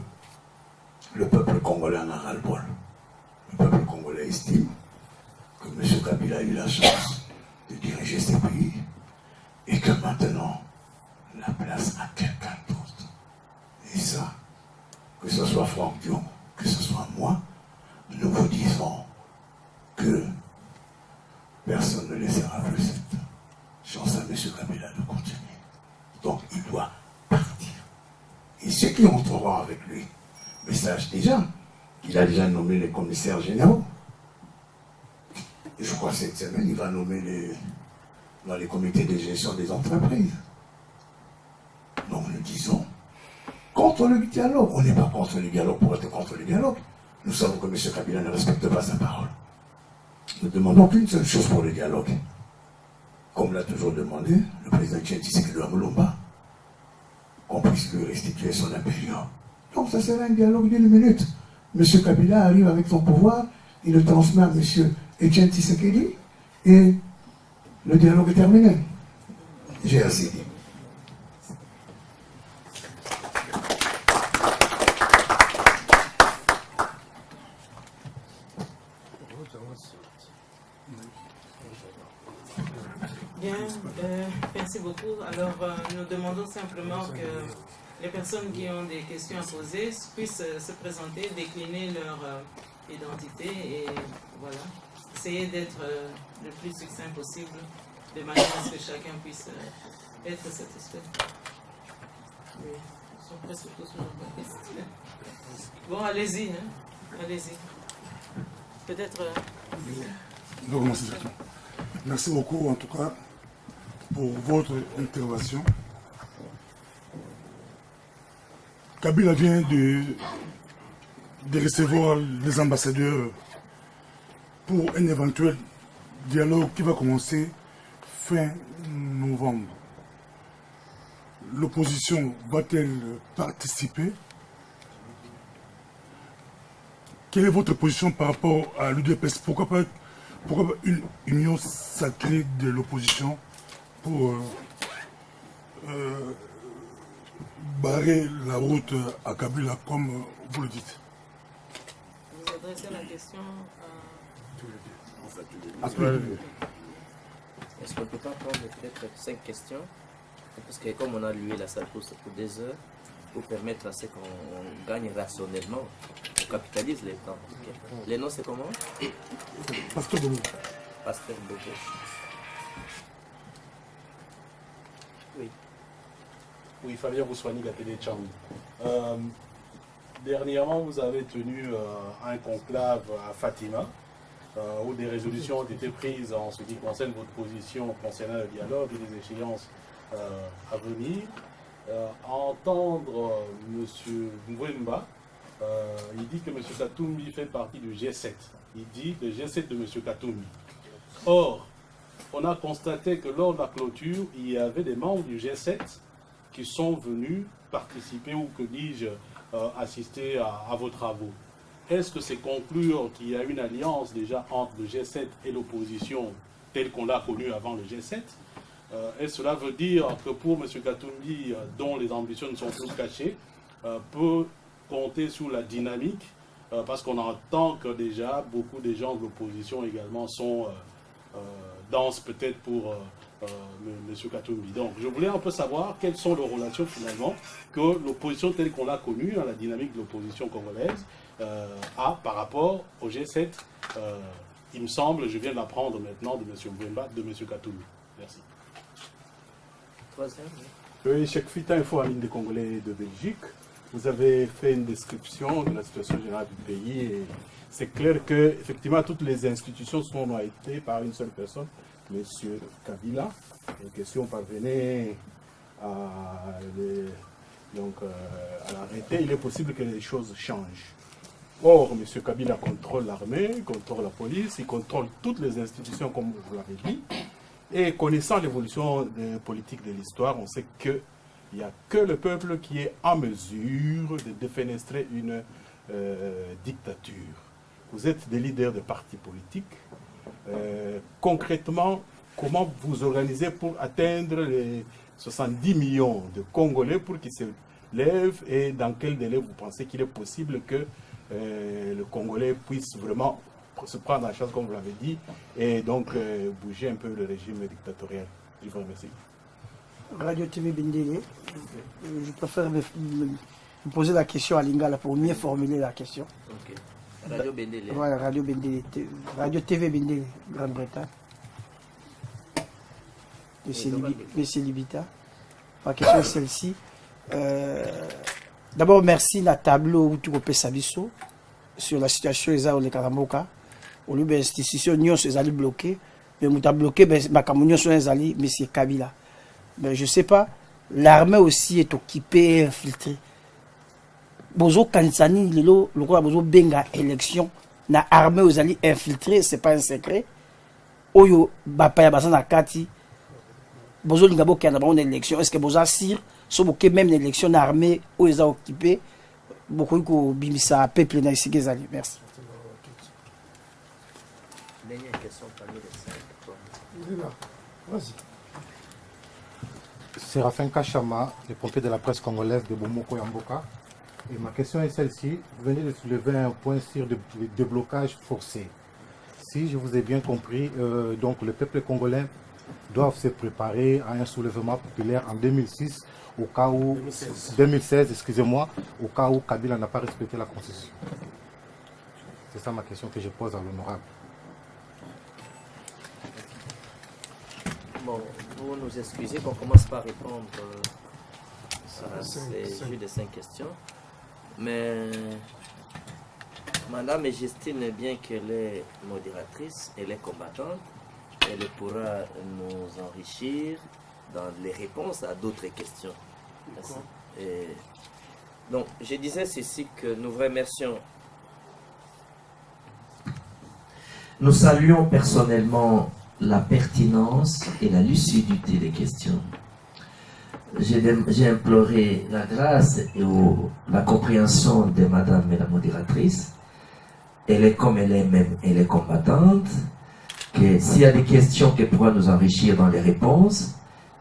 le peuple congolais en a ras-le-bol. Le peuple congolais estime que M. Kabila a eu la chance de diriger ces pays et que maintenant, la place à quelqu'un d'autre. Et ça, que ce soit Franck Dion, que ce soit moi, nous vous disons que personne ne laissera plus cette chance à M. Kabila de continuer. Donc il doit partir. Et ceux qui entreront avec lui, mais sachent déjà qu'il a déjà nommé les commissaires généraux. Et je crois que cette semaine, il va nommer dans les comités de gestion des entreprises. Donc nous disons contre le dialogue. On n'est pas contre le dialogue pour être contre le dialogue. Nous savons que M. Kabila ne respecte pas sa parole. Nous demandons qu'une seule chose pour le dialogue. Comme l'a toujours demandé le président Tshisekedi de Mulumba, qu'on puisse lui restituer son impérium. Donc ça sera un dialogue d'1 minute. M. Kabila arrive avec son pouvoir, il le transmet à M. Etienne Tshisekedi et le dialogue est terminé. J'ai assez dit. Bien, merci beaucoup. Alors, nous demandons simplement que les personnes qui ont des questions à poser puissent se présenter, décliner leur identité et voilà, essayer d'être le plus succinct possible de manière à ce que chacun puisse être satisfait. Oui, ils sont presque tous sur la question. Bon, allez-y, hein. Allez-y. Peut-être... Merci beaucoup en tout cas pour votre intervention. Kabila vient de recevoir les ambassadeurs pour un éventuel dialogue qui va commencer fin novembre. L'opposition va-t-elle participer? Quelle est votre position par rapport à l'UDPS? Pourquoi pas une union sacrée de l'opposition pour barrer la route à Kabila, comme vous le dites? Vous adressez la question à Est-ce qu'on ne peut pas prendre peut-être 5 questions? Parce que comme on a loué la salle pour 2 heures, pour permettre à ce qu'on gagne rationnellement, on capitalise les temps. Okay. Les noms, c'est comment? Pasteur Bobo. Pasteur Bobo. Oui. Oui, Fabien Roussouani, la télé Tchang. Dernièrement, vous avez tenu un conclave à Fatima, où des résolutions ont été prises en ce qui concerne votre position concernant le dialogue et les échéances à venir. Entendre M. Mwemba, il dit que M. Katumbi fait partie du G7. Il dit le G7 de M. Katumbi. Or, on a constaté que lors de la clôture, il y avait des membres du G7 qui sont venus participer ou que dis-je, assister à vos travaux. Est-ce que c'est conclure qu'il y a une alliance déjà entre le G7 et l'opposition telle qu'on l'a connue avant le G7? Et cela veut dire que pour M. Katumbi, dont les ambitions ne sont plus cachées, peut compter sur la dynamique, parce qu'on entend que déjà beaucoup de gens de l'opposition également sont dansent peut-être pour M. Katumbi. Donc je voulais un peu savoir quelles sont les relations finalement que l'opposition telle qu'on l'a connue, la dynamique de l'opposition congolaise, a par rapport au G7. Il me semble, je viens d'apprendre maintenant de M. Mwemba, de M. Katumbi. Merci. Oui, Cheikh Fita, Info en ligne des Congolais de Belgique. Vous avez fait une description de la situation générale du pays et c'est clair que effectivement toutes les institutions sont noyées par une seule personne, M. Kabila. Et que si on parvenait à l'arrêter, il est possible que les choses changent. Or, M. Kabila contrôle l'armée, contrôle la police, il contrôle toutes les institutions comme vous l'avez dit. Et connaissant l'évolution politique de l'histoire, on sait qu'il n'y a que le peuple qui est en mesure de défenestrer une dictature. Vous êtes des leaders de partis politiques. Concrètement, comment vous organisez pour atteindre les 70 millions de Congolais pour qu'ils se lèvent et dans quel délai vous pensez qu'il est possible que le Congolais puisse vraiment se prendre en charge, comme vous l'avez dit, et donc bouger un peu le régime dictatorial. Je vous remercie. Radio TV Bendele, je préfère me poser la question à Lingala pour mieux formuler la question. Ok. Radio Bendele. Voilà, Radio Bendele, Radio TV Bendele, Grande-Bretagne. Monsieur Libita. Ma question est celle-ci. D'abord, merci na tableau où tu peux sabiso sur la situation des les Karamboka. Au lieu de l'institution, nous sommes bloqués. Mais nous avons bloqué, ma communion sont allés, M. Kabila. Mais je ne sais pas, l'armée aussi est occupée et infiltrée. Bozo Kansani, le roi Bozo Benga élection, na armée aux alliés infiltrés, ce n'est pas un secret. Oyo Bapaya Basana Kati, Bozo Lingabo qui a une élection, est-ce que Bozo Sir, sauf que même une élection armée, où ils ont occupé, beaucoup de Bimisa, peuple na ici, merci. Dernière question parmi les 5. Vas-y. Séraphin Kachama, le pompier de la presse congolaise de Bomoko Yamboka. Et ma question est celle-ci. Vous venez de soulever un point sur le déblocage forcé. Si je vous ai bien compris, donc le peuple congolais doit se préparer à un soulèvement populaire en 2006, au cas où 2016, excusez-moi, au cas où Kabila n'a pas respecté la Constitution. C'est ça ma question que je pose à l'honorable. Bon, vous nous excusez qu'on commence par répondre à ces jeux de 5 questions. Mais Madame j'estime bien qu'elle est modératrice, elle est combattante, elle pourra nous enrichir dans les réponses à d'autres questions. Et donc, je disais ceci que nous vous remercions. Nous saluons personnellement la pertinence et la lucidité des questions. J'ai imploré la grâce et la compréhension de Madame la modératrice. Elle est comme elle est même, elle est combattante. Que s'il y a des questions qu'elle pourra nous enrichir dans les réponses,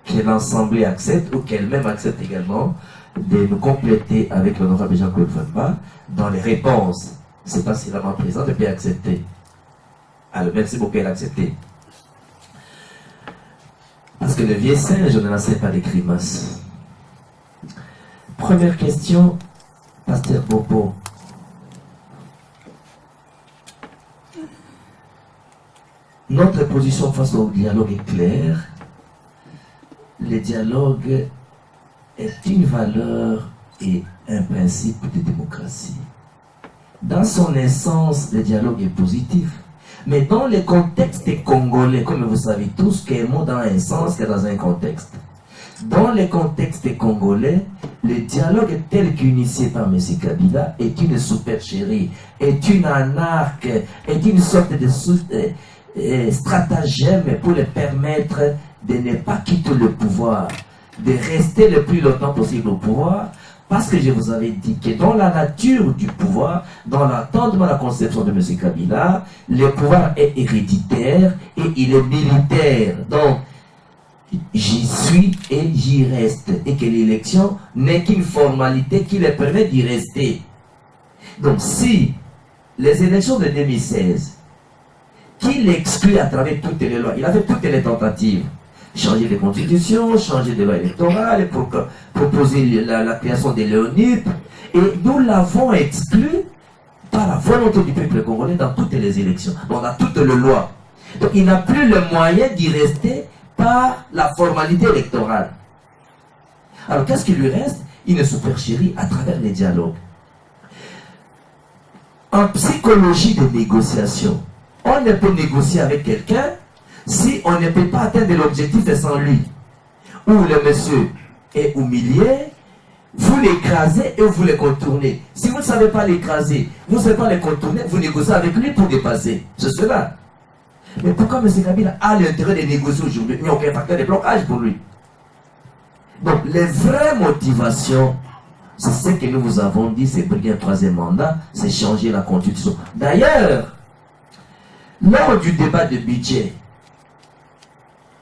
que l'Assemblée accepte ou qu'elle-même accepte également de nous compléter avec l'honorable Jean-Claude Mwemba dans les réponses. C'est pas si la présente et bien accepté. Alors, merci beaucoup, elle a accepté. Parce que le vieux singe, je ne lançais pas des grimaces. Première question, Pasteur Bobo. Notre position face au dialogue est claire. Le dialogue est une valeur et un principe de démocratie. Dans son essence, le dialogue est positif. Mais dans le contexte congolais, comme vous savez tous, qu'un mot dans un sens que dans un contexte. Dans le contexte congolais, le dialogue tel qu'initié par M. Kabila est une supercherie, est une anarque, est une sorte de stratagème pour le permettre de ne pas quitter le pouvoir, de rester le plus longtemps possible au pouvoir, parce que je vous avais dit que dans la nature du pouvoir, dans l'entendement de la conception de M. Kabila, le pouvoir est héréditaire et il est militaire. Donc, j'y suis et j'y reste. Et que l'élection n'est qu'une formalité qui le permet d'y rester. Donc, si les élections de 2016, qui l'exclut à travers toutes les lois, il a fait toutes les tentatives, changer les constitutions, changer de loi électorale, pour proposer la création des Léonides, et nous l'avons exclu par la volonté du peuple congolais dans toutes les élections, dans toutes les lois. Donc il n'a plus le moyen d'y rester par la formalité électorale. Alors qu'est-ce qui lui reste? Une supercherie à travers les dialogues. En psychologie de négociation, on ne peut négocier avec quelqu'un si on ne peut pas atteindre l'objectif sans lui. Ou le monsieur est humilié, vous l'écrasez et vous le contournez. Si vous ne savez pas l'écraser, vous ne savez pas le contourner, vous négociez avec lui pour dépasser. C'est cela. Mais pourquoi M. Kabila a l'intérêt de négocier aujourd'hui? Il n'y a aucun facteur de blocage pour lui. Donc, les vraies motivations, c'est ce que nous vous avons dit, c'est briguer un troisième mandat, c'est changer la constitution. D'ailleurs, lors du débat de budget,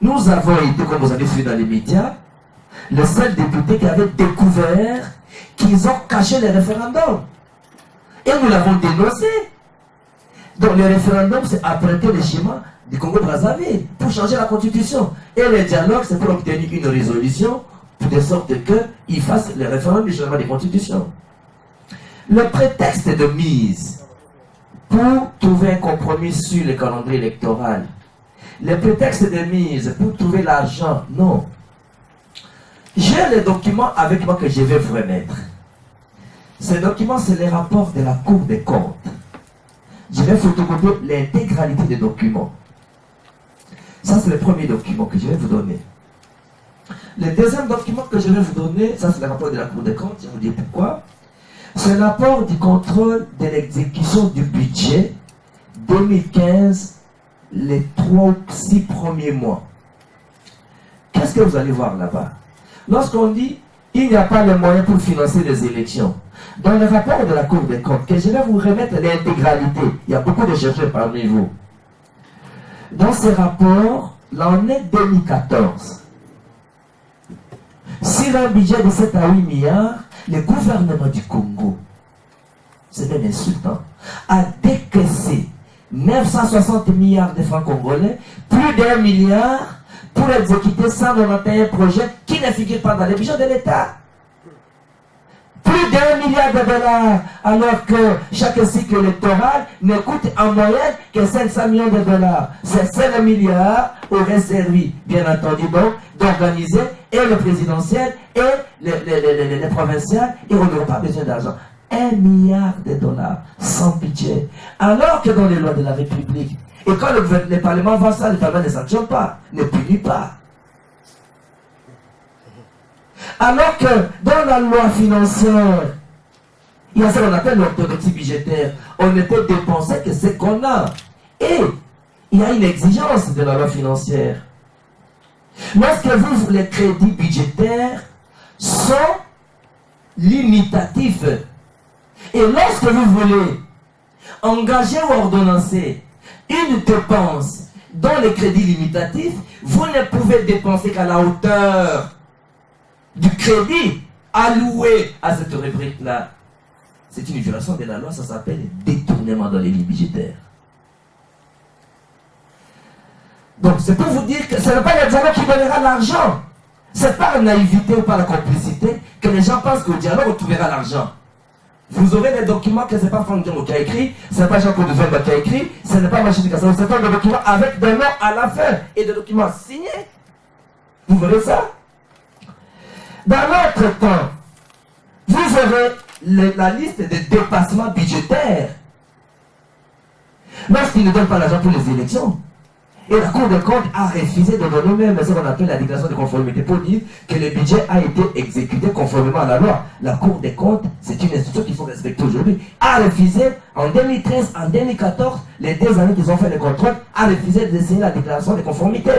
nous avons été, comme vous avez vu dans les médias, le seul député qui avait découvert qu'ils ont caché les référendums. Et nous l'avons dénoncé. Donc le référendum, c'est apprêter le schéma du Congo-Brazzaville pour changer la constitution. Et le dialogue, c'est pour obtenir une résolution de sorte qu'ils fassent le référendum du changement des constitutions. Le prétexte de mise pour trouver un compromis sur le calendrier électoral, le prétexte de mise pour trouver l'argent, non. J'ai les documents avec moi que je vais vous remettre. Ces documents, c'est les rapports de la Cour des comptes. Je vais photocopier l'intégralité des documents. Ça, c'est le premier document que je vais vous donner. Le deuxième document que je vais vous donner, ça, c'est le rapport de la Cour des comptes. Je vais vous dire pourquoi. C'est le rapport du contrôle de l'exécution du budget 2015, les 3 ou 6 premiers mois. Qu'est-ce que vous allez voir là-bas? Lorsqu'on dit il n'y a pas les moyens pour financer les élections, dans le rapport de la Cour des comptes, que je vais vous remettre l'intégralité, il y a beaucoup de chercheurs parmi vous. Dans ce rapport, l'année 2014, sur un budget de 7 à 8 milliards, le gouvernement du Congo, c'est même insultant, a décaissé 960 milliards de francs congolais, plus d'1 milliard pour exécuter 191 projets qui ne figurent pas dans les budgets de l'État. Plus d'1 milliard de dollars, alors que chaque cycle électoral ne coûte en moyenne que 500 millions de dollars. Ces 5 milliards auraient servi, bien entendu, donc, d'organiser et le présidentiel et les provinciales, et on n'aura pas besoin d'argent. 1 milliard de dollars, sans budget. Alors que dans les lois de la République, et quand le Parlement voit ça, le Parlement ne sanctionne pas, ne punit pas. Alors que dans la loi financière, il y a ce qu'on appelle l'orthodoxie budgétaire. On ne peut dépenser que ce qu'on a. Et il y a une exigence de la loi financière. Lorsque vous, les crédits budgétaires sont limitatifs, et lorsque vous voulez engager ou ordonnancer une dépense dans les crédits limitatifs, vous ne pouvez dépenser qu'à la hauteur du crédit alloué à cette rubrique-là. C'est une violation de la loi, ça s'appelle détournement dans les lignes budgétaires. Donc c'est pour vous dire que ce n'est pas le dialogue qui donnera l'argent. C'est pas la naïveté ou pas la complicité que les gens pensent qu'au dialogue on trouvera l'argent. Vous aurez des documents que ce n'est pas Franck Diongo qui a écrit, ce n'est pas Jean-Claude Vemba qui a écrit, ce n'est pas Machine Kassam, c'est pas des documents avec des noms à la fin et des documents signés. Vous verrez ça? Dans l'autre temps, vous aurez la liste des dépassements budgétaires. Lorsqu'ils ne donnent pas l'argent pour les élections, et la Cour des comptes a refusé de donner même ce qu'on appelle la déclaration de conformité pour dire que le budget a été exécuté conformément à la loi. La Cour des comptes, c'est une institution qu'il faut respecter aujourd'hui, a refusé en 2013, en 2014, les 2 années qu'ils ont fait le contrôle, a refusé de signer la déclaration de conformité.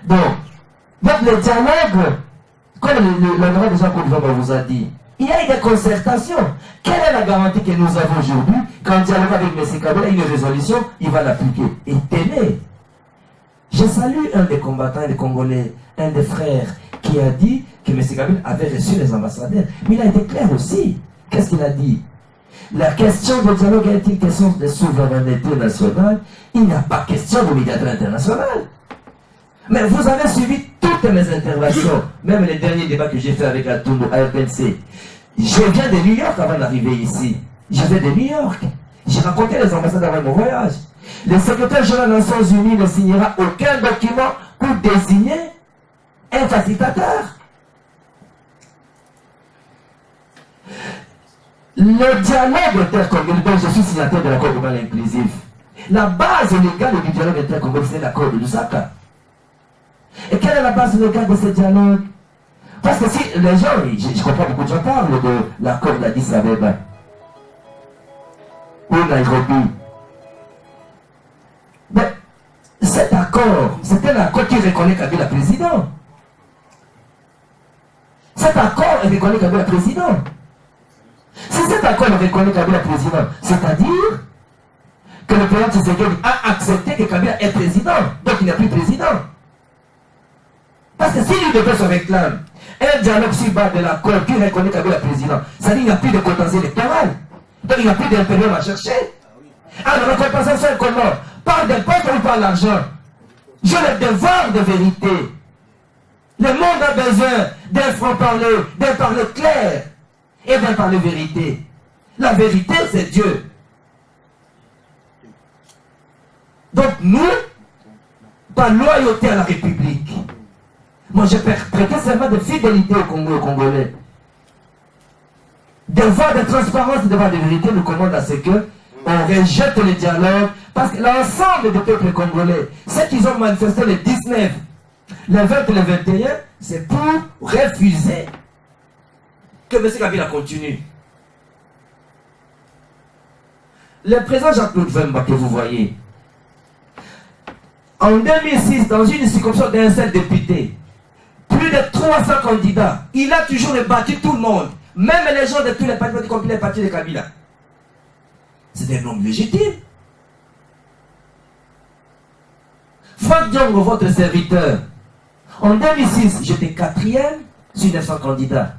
Donc le dialogue, comme l'honorable Jean-Claude Vemba vous a dit, il y a eu des concertations. Quelle est la garantie que nous avons aujourd'hui quand on dialogue avec M. Kabila, une résolution, il va l'appliquer? Et tenez, je salue un des combattants, un des Congolais, un des frères, qui a dit que M. Kabila avait reçu les ambassadeurs. Mais il a été clair aussi. Qu'est-ce qu'il a dit? La question de dialogue est une question de souveraineté nationale. Il n'y a pas question de médiateur international. Mais vous avez suivi toutes mes interventions, même les derniers débats que j'ai fait avec Atoumou, AFNC. Je viens de New York avant d'arriver ici. Je viens de New York. J'ai raconté les ambassades avant mon voyage. Le secrétaire général des Nations Unies ne signera aucun document pour désigner un facilitateur. Le dialogue intercongolais, dont je suis signataire de l'accord global inclusif, la base légale du dialogue intercongolais, c'est l'accord de Lusaka. Et quelle est la base légale de ce dialogue? Parce que si les gens, je comprends beaucoup de gens parlent de l'accord d'Addis Abeba ou Nairobi. Mais cet accord, c'est un accord qui reconnaît Kabila président. Cet accord reconnaît Kabila président. Si cet accord reconnaît Kabila président, c'est-à-dire que le président Tshisekedi a accepté que Kabila est président, donc il n'est plus président. Parce que s'il devait se réclame un dialogue sur base de l'accord qui reconnaît Kabila président, ça dit qu'il n'y a plus de potentiel électoral. Donc il n'y a plus d'impérium à chercher. Alors la compensation est comment? Par des peuples ou par l'argent? J'ai le devoir de vérité. Le monde a besoin d'un franc-parler, d'un parler clair et d'un parler vérité. La vérité, c'est Dieu. Donc nous, par loyauté à la République, moi je prêtais seulement de fidélité au Congo et aux Congolais. Devoir de transparence et devoir de vérité nous commande à ce que on rejette le dialogue, parce que l'ensemble des peuples congolais, ceux qui ont manifesté le 19, le 20 et le 21, c'est pour refuser que M. Kabila continue. Le président Jean-Claude Vemba que vous voyez, en 2006, dans une circonscription d'un seul député, plus de 300 candidats, il a toujours battu tout le monde, même les gens de tous les partis, y compris les partis de Kabila. C'est un homme légitime. Franck Diongo, votre serviteur, en 2006, j'étais 4e sur 900 candidats.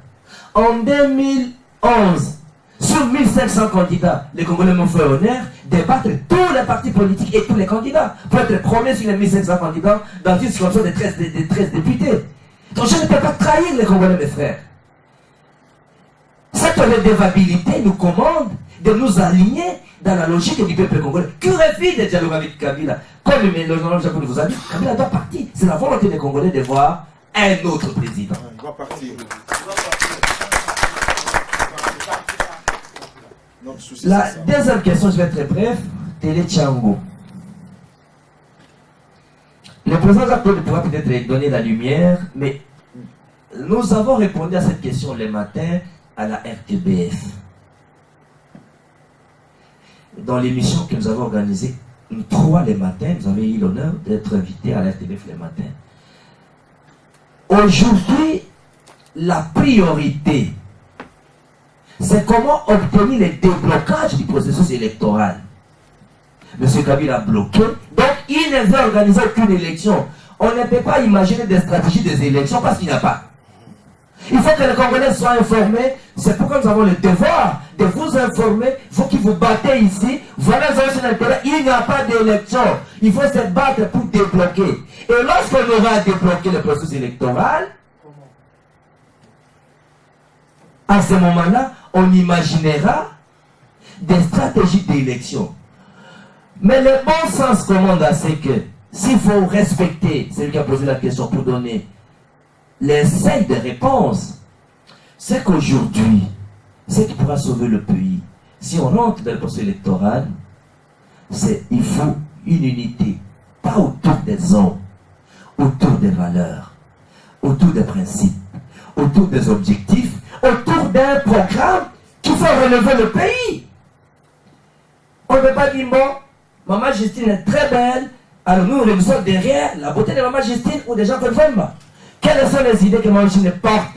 En 2011, sur 1500 candidats, les Congolais m'ont fait honneur de battre tous les partis politiques et tous les candidats pour être premier sur les 1500 candidats dans une situation de 13 députés. Donc je ne peux pas trahir les Congolais, mes frères. Cette redevabilité nous commande de nous aligner dans la logique du peuple congolais. Que refuse de dialogue avec Kabila? Comme le honorable Jean-Claude vous a dit, Kabila doit partir. C'est la volonté des Congolais de voir un autre président. Il doit partir. La deuxième question, je vais être très bref, Télé Tchango. Le président Jean-Claude pourra peut-être donner la lumière, mais nous avons répondu à cette question le matin à la RTBF. Dans l'émission que nous avons organisée, 3 le matin, nous avons eu l'honneur d'être invités à la RTBF le matin. Aujourd'hui, la priorité, c'est comment obtenir le déblocage du processus électoral. M. Kabila a bloqué, donc il ne veut organiser aucune élection. On ne peut pas imaginer des stratégies des élections parce qu'il n'y a pas. Il faut que les Congolais soient informés. C'est pourquoi nous avons le devoir de vous informer. Il faut que vous battez ici. Voilà, sur le terrain, il n'y a pas d'élection. Il faut se battre pour débloquer. Et lorsqu'on aura débloqué le processus électoral, à ce moment-là, on imaginera des stratégies d'élection. Mais le bon sens commande à ce que, s'il faut respecter celui qui a posé la question pour donner les seuils de réponse, c'est qu'aujourd'hui, ce qui pourra sauver le pays, si on entre dans le processus électoral, c'est il faut une unité, pas autour des hommes, autour des valeurs, autour des principes, autour des objectifs, autour d'un programme qui fait relever le pays. On ne peut pas dire, bon, Maman Justine est très belle, alors nous sommes derrière la beauté de Maman Justine ou des gens comme Vemba. Quelles sont les idées que Maman Justine porte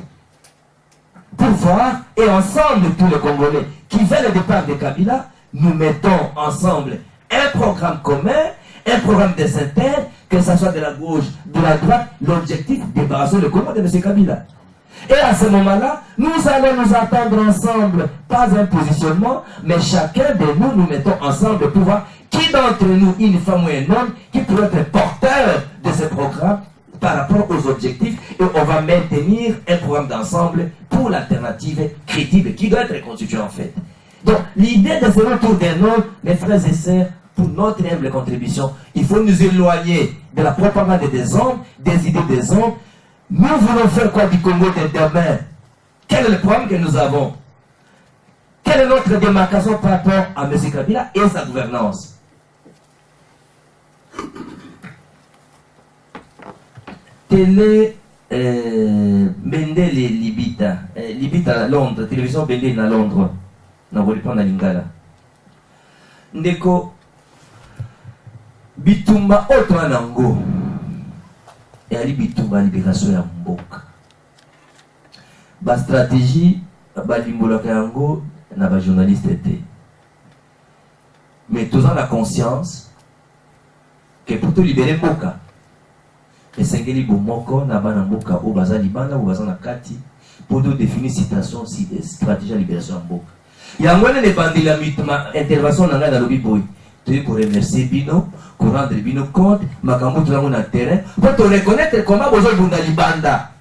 pour voir, et ensemble, tous les Congolais qui veulent le départ de Kabila, nous mettons ensemble un programme commun, un programme de synthèse, que ce soit de la gauche, de la droite, l'objectif, débarrasser le Congo de M. Kabila. Et à ce moment-là, nous allons nous attendre ensemble, pas un positionnement, mais chacun de nous, nous mettons ensemble pour voir qui d'entre nous, une femme ou un homme, qui pourrait être porteur de ce programme par rapport aux objectifs, et on va maintenir un programme d'ensemble pour l'alternative crédible qui doit être constituée en fait. Donc l'idée de ce retour des noms, mes frères et sœurs, pour notre humble contribution, il faut nous éloigner de la propagande des hommes, des idées des hommes. Nous voulons faire quoi du Congo de demain? Quel est le problème que nous avons? Quelle est notre démarcation par rapport à M. Kabila et sa gouvernance? Télé Bendele Libita. Libita à Londres. Télévision Bendele à Londres. N'a voulu pas na Lingala. Ndeko Bitumba Oto Anango. Et ali Bitumba libération ya mboka. Ba stratégie ba limbolaka yango na ba journaliste était. Mais tous en la conscience que pour te libérer mboka, esengeli bomoko na bana mboka o baza libanda o baza na kati pour nous définir citation si stratégie de libération mboka. Yango ne bandila mitma intervention na ngana lobi boy. Tu pour remercier Bino, pour rendre Bino compte, makambo tu na terrain, pour te reconnaître comment besoin bunda libanda.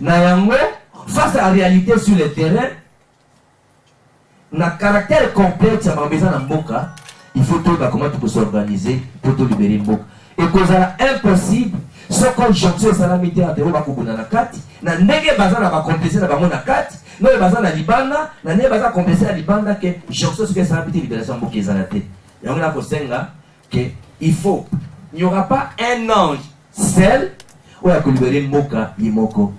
Na yango face à la réalité sur le terrain, na caractère complexe ya mabeza na mboka, il faut tout comment tu peux s'organiser pour te libérer mboka. Et que ça impossible, ce conjonction salamité à terreau bakubuna na kati, na ndenge baza na ba complicer na bango na kati. Non, il y a des libanda, il y a des complétés à libanda que jonction ce que ça veut dire libération mboka ezalate. Et on a kosenga que il faut, il n'y aura pas un ange seul ou à libérer mboka yimoko.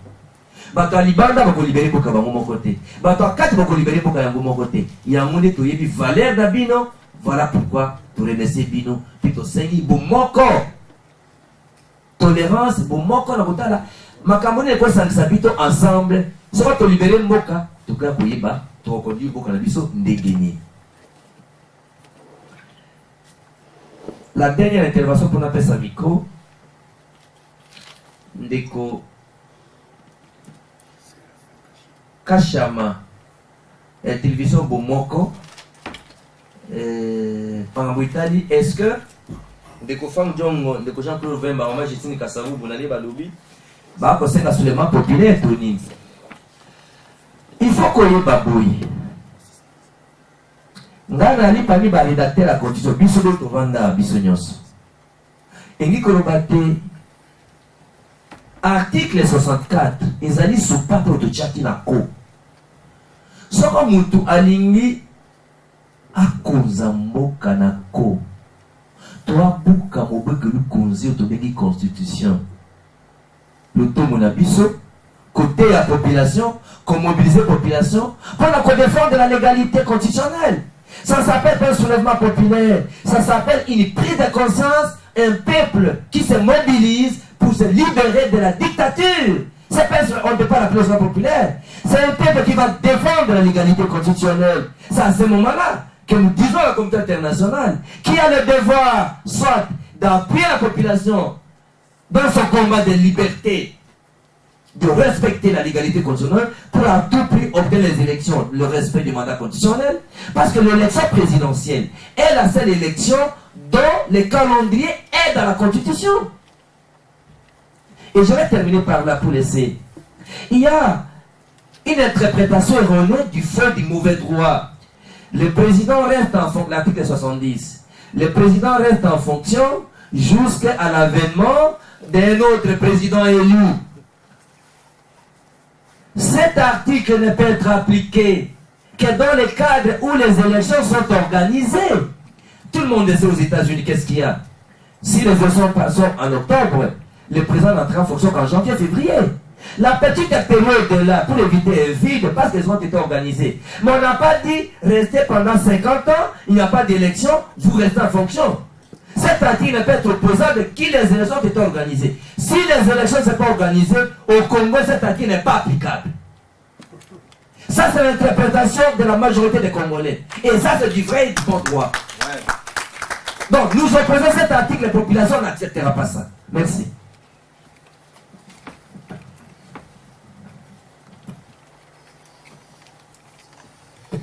Bato libanda va libérer mboka bango moko te. Bato kati va libérer mboka yango moko te. Il y a un monde to yebi valeur da bino, voilà pourquoi to remercier bino, puis to sengi bomoko. Tolérance bomoko na botala. Makambo ne ko sangisa bito ensemble. Si on te libérer mboka, tu peux koyeba, tu reconduis mboka na biso ndegeni. La dernière intervention pour appeler sa micro, ndeko Kashama, télévision Bomoko, en Italie, est-ce que ndeko Fang Jong, ndeko Jean-Claude Vemba, maman Justine Kassabou, Bounale Balobi, bah c'est nationalement populaire, Tony. Il faut qu'on y ait babouille. Ngana li pami ba rédacteur la constitution biso do to vanda biso nyonso. Engi kolobate article 64 ezali soupape to chaki na ko. Soko mutu alingi akonza mboka na ko. Toi buka mobeke lu konzi to bengi constitution. Le tomo na biso côté la population, qu'on mobilise la population, pour défendre la légalité constitutionnelle. Ça s'appelle un soulèvement populaire, ça s'appelle une prise de conscience, un peuple qui se mobilise pour se libérer de la dictature. On ne peut pas l'appeler soulèvement populaire. C'est un peuple qui va défendre la légalité constitutionnelle. C'est à ce moment-là que nous disons à la communauté internationale qui a le devoir, soit d'appuyer la population dans son combat de liberté, de respecter la légalité constitutionnelle pour à tout prix obtenir les élections, le respect du mandat constitutionnel, parce que l'élection présidentielle est la seule élection dont le calendrier est dans la Constitution. Et je vais terminer par là pour laisser. Il y a une interprétation erronée du fait du mauvais droit. Le président reste en fonction, l'article 70, le président reste en fonction jusqu'à l'avènement d'un autre président élu. Cet article ne peut être appliqué que dans le cadre où les élections sont organisées. Tout le monde sait aux États-Unis qu'est-ce qu'il y a. Si les élections sont en octobre, le président n'entre en fonction qu'en janvier, février. La petite période est là pour éviter un vide parce qu'elles ont été organisées. Mais on n'a pas dit rester pendant 50 ans, il n'y a pas d'élection, vous restez en fonction. Cet article ne peut être opposable qui les élections ont été organisées. Si les élections ne sont pas organisées, au Congo, cet article n'est pas applicable. Ça, c'est l'interprétation de la majorité des Congolais. Et ça, c'est du vrai et du bon droit. Donc, nous opposons cet article, les populations n'acceptera pas ça. Merci. Ma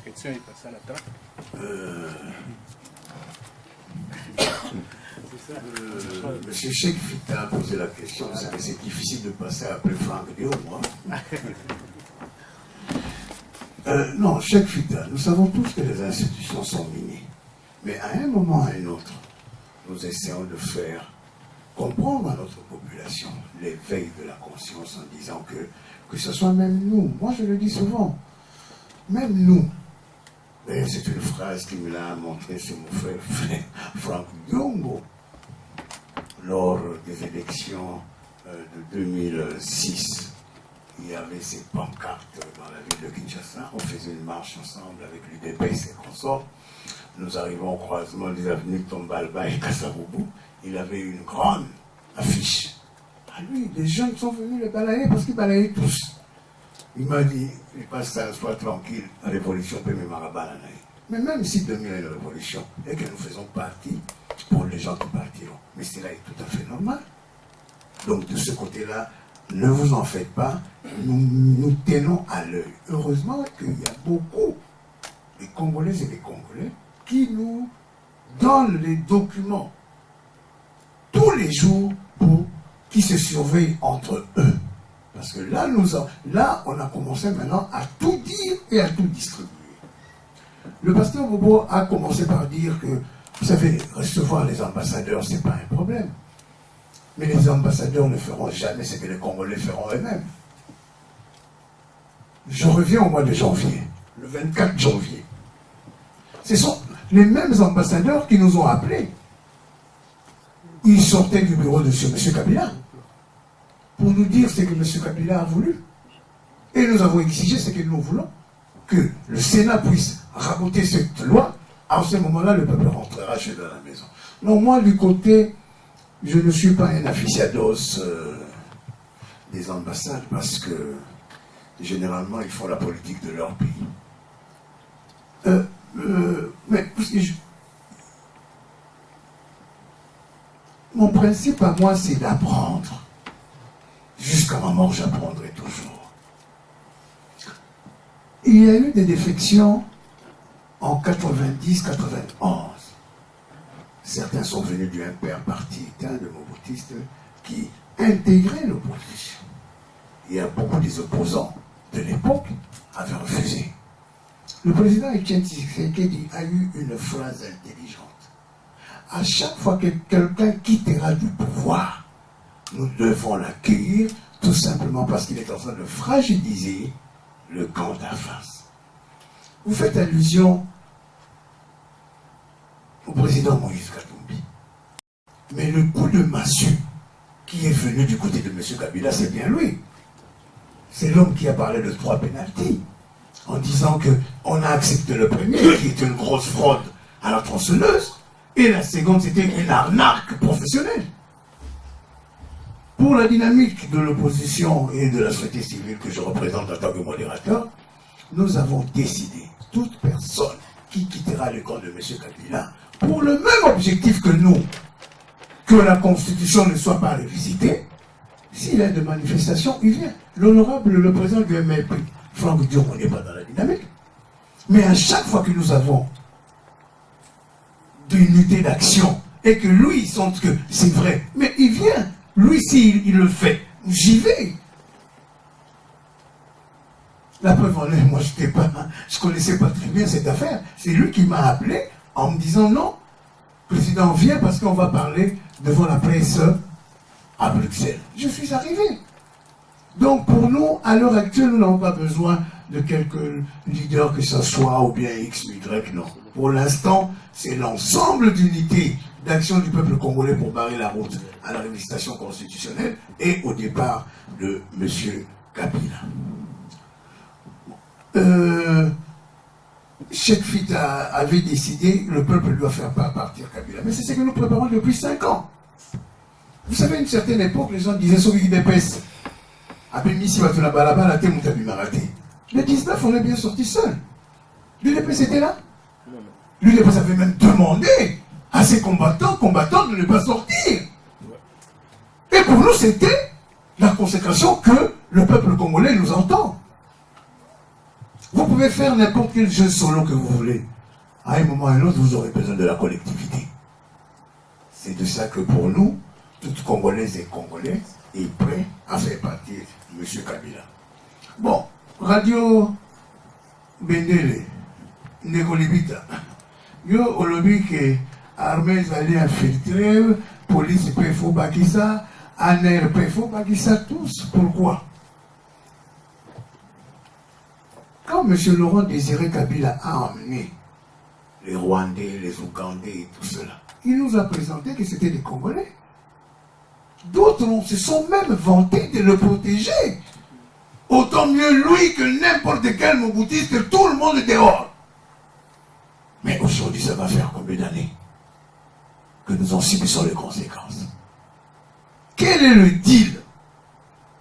question est passée à la table. Monsieur Cheikh Fita a posé la question, c'est que c'est difficile de passer après Franck Diom. Non, Cheikh Fita, nous savons tous que les institutions sont minées. Mais à un moment ou à un autre, nous essayons de faire comprendre à notre population l'éveil de la conscience en disant que ce soit même nous. Moi, je le dis souvent, même nous. C'est une phrase qui me l'a montré sur mon frère Franck Diongo lors des élections de 2006. Il y avait ces pancartes dans la ville de Kinshasa. On faisait une marche ensemble avec l'UDPS et consorts. Nous arrivons au croisement des avenues Tombalba et Kassaroubou. Il avait une grande affiche. À lui, les jeunes sont venus les balayer parce qu'ils balayaient tous. Il m'a dit, il passe ça, sois tranquille, la révolution peut me marabalanaï. Mais même si demain il y a une révolution, et que nous faisons partie pour les gens qui partiront, mais cela est tout à fait normal. Donc de ce côté-là, ne vous en faites pas, nous tenons à l'œil. Heureusement qu'il y a beaucoup de Congolaises et des Congolais qui nous donnent les documents tous les jours pour qui se surveillent entre eux. Parce que là, on a commencé maintenant à tout dire et à tout distribuer. Le pasteur Bobo a commencé par dire que, vous savez, recevoir les ambassadeurs, ce n'est pas un problème. Mais les ambassadeurs ne feront jamais ce que les Congolais feront eux-mêmes. Je reviens au mois de janvier, le 24 janvier. Ce sont les mêmes ambassadeurs qui nous ont appelés. Ils sortaient du bureau de M. Kabila pour nous dire ce que M. Kabila a voulu. Et nous avons exigé ce que nous voulons, que le Sénat puisse raboter cette loi. À ce moment-là, le peuple rentrera chez lui à la maison. Non, moi, du côté, je ne suis pas un aficionados des ambassades parce que, généralement, ils font la politique de leur pays. Mais mon principe à moi, c'est d'apprendre. Jusqu'à ma mort, j'apprendrai toujours. Il y a eu des défections en 90-91. Certains sont venus du MPR parti éteint de Mobutistes qui intégraient l'opposition. Il y a beaucoup des opposants de l'époque avaient refusé. Le président Etienne Tshisekedi a eu une phrase intelligente. À chaque fois que quelqu'un quittera du pouvoir, nous devons l'accueillir tout simplement parce qu'il est en train de fragiliser le camp d'en face. Vous faites allusion au président Moïse Katumbi. Mais le coup de massue qui est venu du côté de M. Kabila, c'est bien lui. C'est l'homme qui a parlé de 3 pénaltys en disant qu'on a accepté le premier, qui est une grosse fraude à la tronçonneuse, et la seconde, c'était une arnaque professionnelle. Pour la dynamique de l'opposition et de la société civile que je représente en tant que modérateur, nous avons décidé, toute personne qui quittera le camp de M. Kabila, pour le même objectif que nous, que la Constitution ne soit pas révisitée, S'il y a des manifestations, il vient. L'honorable, le président du MLP, Franck Dion, on n'est pas dans la dynamique. Mais à chaque fois que nous avons une unité d'action, et que lui, il sent que c'est vrai, mais il vient. Lui, s'il le fait, j'y vais. La preuve en est, moi, je ne connaissais pas très bien cette affaire. C'est lui qui m'a appelé en me disant non, président, viens parce qu'on va parler devant la presse à Bruxelles. Je suis arrivé. Donc pour nous, à l'heure actuelle, nous n'avons pas besoin de quelques leaders que ce soit, ou bien X, Y, non. Pour l'instant, c'est l'ensemble d'unités d'action du peuple congolais pour barrer la route à la législation constitutionnelle et au départ de M. Kabila. Cheikh Fita avait décidé, le peuple doit faire partir Kabila. Mais c'est ce que nous préparons depuis 5 ans. Vous savez, à une certaine époque, les gens disaient sur l'UDPS, le 19, on est bien sorti seul. L'UDPS était là. L'UDPS avait même demandé à ses combattants de ne pas sortir. Et pour nous, c'était la consécration que le peuple congolais nous entend. Vous pouvez faire n'importe quel jeu solo que vous voulez. À un moment ou à un autre, vous aurez besoin de la collectivité. C'est de ça que pour nous, toutes Congolaises et Congolais, est prêt à faire partir M. Kabila. Bon, Radio Bendele, Nekolibita, yo olobi que armée allait infiltrer, police peut faut bakisa, ANR peut faut bakisa tous. Pourquoi? Quand M. Laurent Désiré Kabila a emmené les Rwandais, les Ougandais et tout cela, il nous a présenté que c'était des Congolais. D'autres se sont même vantés de le protéger. Autant mieux lui que n'importe quel moboutiste, tout le monde est dehors. Mais aujourd'hui, ça va faire combien d'années que nous en subissons les conséquences? Quel est le deal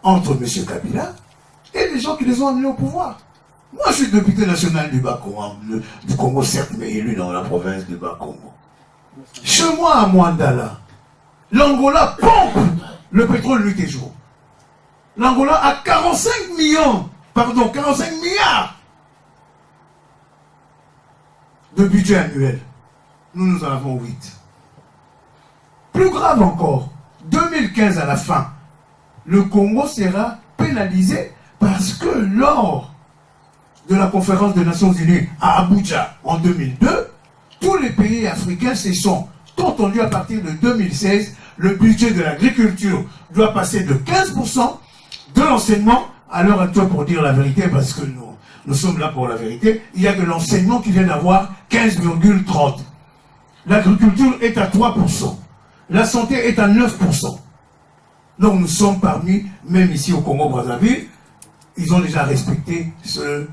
entre M. Kabila et les gens qui les ont amenés au pouvoir? Moi, je suis député national du Bas-Congo, du Congo, certes, mais élu dans la province du Bas-Congo. Chez moi, à Mwandala, l'Angola pompe le pétrole nuit et jour. L'Angola a 45 milliards de budget annuel. Nous en avons 8. Plus grave encore, 2015 à la fin, le Congo sera pénalisé parce que lors de la conférence des Nations Unies à Abuja en 2002, tous les pays africains se sont entendus à partir de 2016, le budget de l'agriculture doit passer de 15%, de l'enseignement, à l'heure actuelle pour dire la vérité, parce que nous sommes là pour la vérité, il y a de l'enseignement qui vient d'avoir 15,30. L'agriculture est à 3%. La santé est à 9%. Donc nous sommes parmi, même ici au Congo-Brazzaville, ils ont déjà respecté ce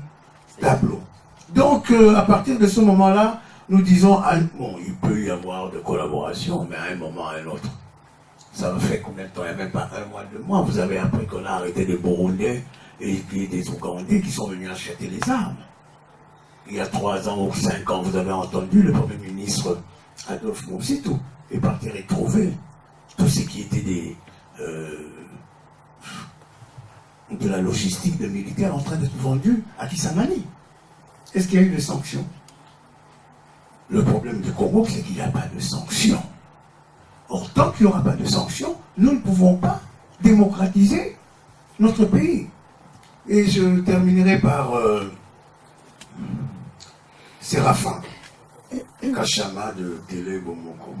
tableau. Donc à partir de ce moment-là, nous disons, bon, il peut y avoir de collaboration, mais à un moment ou à un autre. Ça va faire combien de temps? Il n'y a même pas 1 mois, 2 mois. Vous avez appris qu'on a arrêté des Burundais et puis des Ougandais qui sont venus acheter les armes. Il y a 3 ans ou 5 ans, vous avez entendu le Premier ministre Adolphe Moussitou est parti retrouver tout ce qui était de la logistique de militaires en train d'être vendu à Kisangani. Est-ce qu'il y a eu des sanctions? Le problème du Congo, c'est qu'il n'y a pas de sanctions. Or, tant qu'il n'y aura pas de sanctions, nous ne pouvons pas démocratiser notre pays. Et je terminerai par Séraphin Kachama de Télé Bomoko.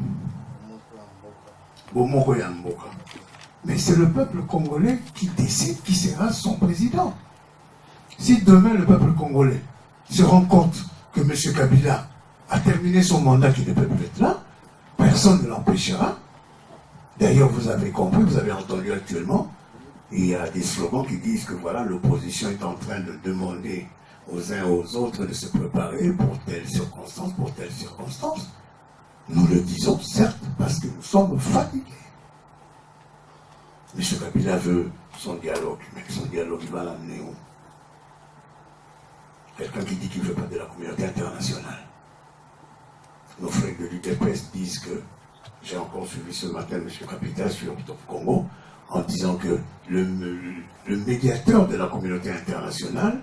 Bomoko Yamboka. Mais c'est le peuple congolais qui décide qui sera son président. Si demain le peuple congolais se rend compte que M. Kabila a terminé son mandat, qui ne peut plus être là, personne ne l'empêchera. D'ailleurs, vous avez compris, vous avez entendu actuellement, il y a des slogans qui disent que voilà, l'opposition est en train de demander aux uns aux autres de se préparer pour telle circonstance, pour telle circonstance. Nous le disons, certes, parce que nous sommes fatigués. M. Kabila veut son dialogue, mais son dialogue, il va l'amener où? Quelqu'un qui dit qu'il ne veut pas de la communauté internationale. Nos frères de l'UDPS disent que, j'ai encore suivi ce matin M. Capita sur Top Congo, en disant que le médiateur de la communauté internationale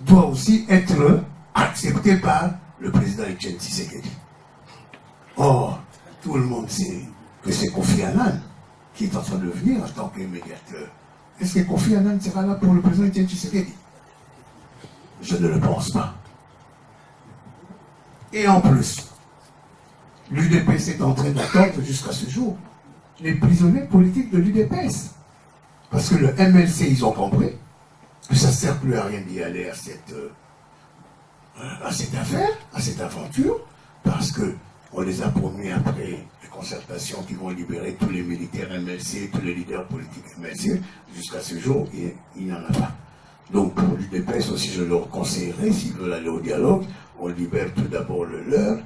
doit aussi être accepté par le président Etienne Tshisekedi. Or, tout le monde sait que c'est Kofi Annan qui est en train de venir en tant que médiateur. Est-ce que Kofi Annan sera là pour le président Etienne Tshisekedi? Je ne le pense pas. Et en plus, l'UDPS est en train d'attendre jusqu'à ce jour les prisonniers politiques de l'UDPS. Parce que le MLC, ils ont compris que ça ne sert plus à rien d'y aller à cette affaire, à cette aventure, parce qu'on les a promis après les concertations qui vont libérer tous les militaires MLC, tous les leaders politiques MLC. Jusqu'à ce jour, il n'y en a pas. Donc pour l'UDPS aussi, je leur conseillerais, s'ils veulent aller au dialogue, on libère tout d'abord le leur,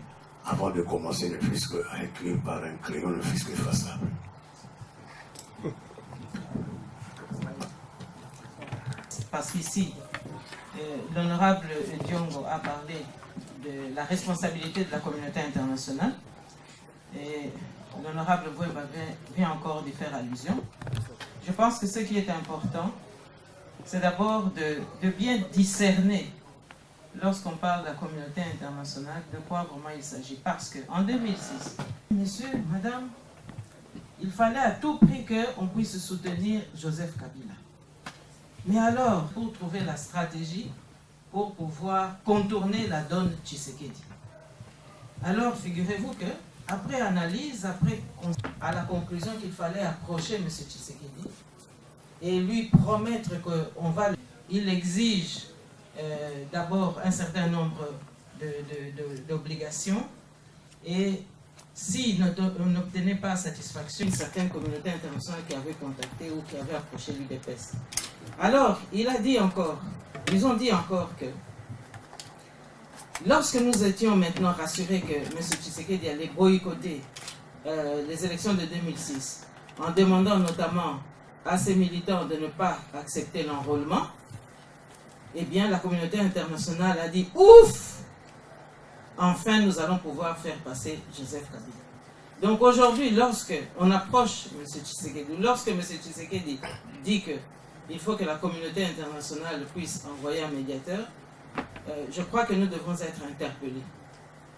avant de commencer ne fût-ce qu'à écrire par un crayon, ne fût-ce qu'effaçable. Parce qu'ici, l'honorable Diongo a parlé de la responsabilité de la communauté internationale et l'honorable Wemba vient encore d'y faire allusion. Je pense que ce qui est important, c'est d'abord de bien discerner, lorsqu'on parle de la communauté internationale, de quoi vraiment il s'agit. Parce qu'en 2006, monsieur, madame, il fallait à tout prix qu'on puisse soutenir Joseph Kabila. Mais alors, pour trouver la stratégie, pour pouvoir contourner la donne Tshisekedi. Alors, figurez-vous que, après analyse, à la conclusion qu'il fallait approcher M. Tshisekedi et lui promettre qu'on va... Il exige d'abord un certain nombre d'obligations et s'il n'obtenait pas satisfaction, une certaine communauté internationale qui avait contacté ou qui avait approché l'UDPS. Alors, ils ont dit encore que lorsque nous étions maintenant rassurés que M. Tshisekedi allait boycotter les élections de 2006, en demandant notamment à ses militants de ne pas accepter l'enrôlement, eh bien la communauté internationale a dit « Ouf ! Enfin, nous allons pouvoir faire passer Joseph Kabila. » Donc aujourd'hui, lorsque on approche M. Tshisekedi, lorsque M. Tshisekedi dit qu'il faut que la communauté internationale puisse envoyer un médiateur, je crois que nous devons être interpellés.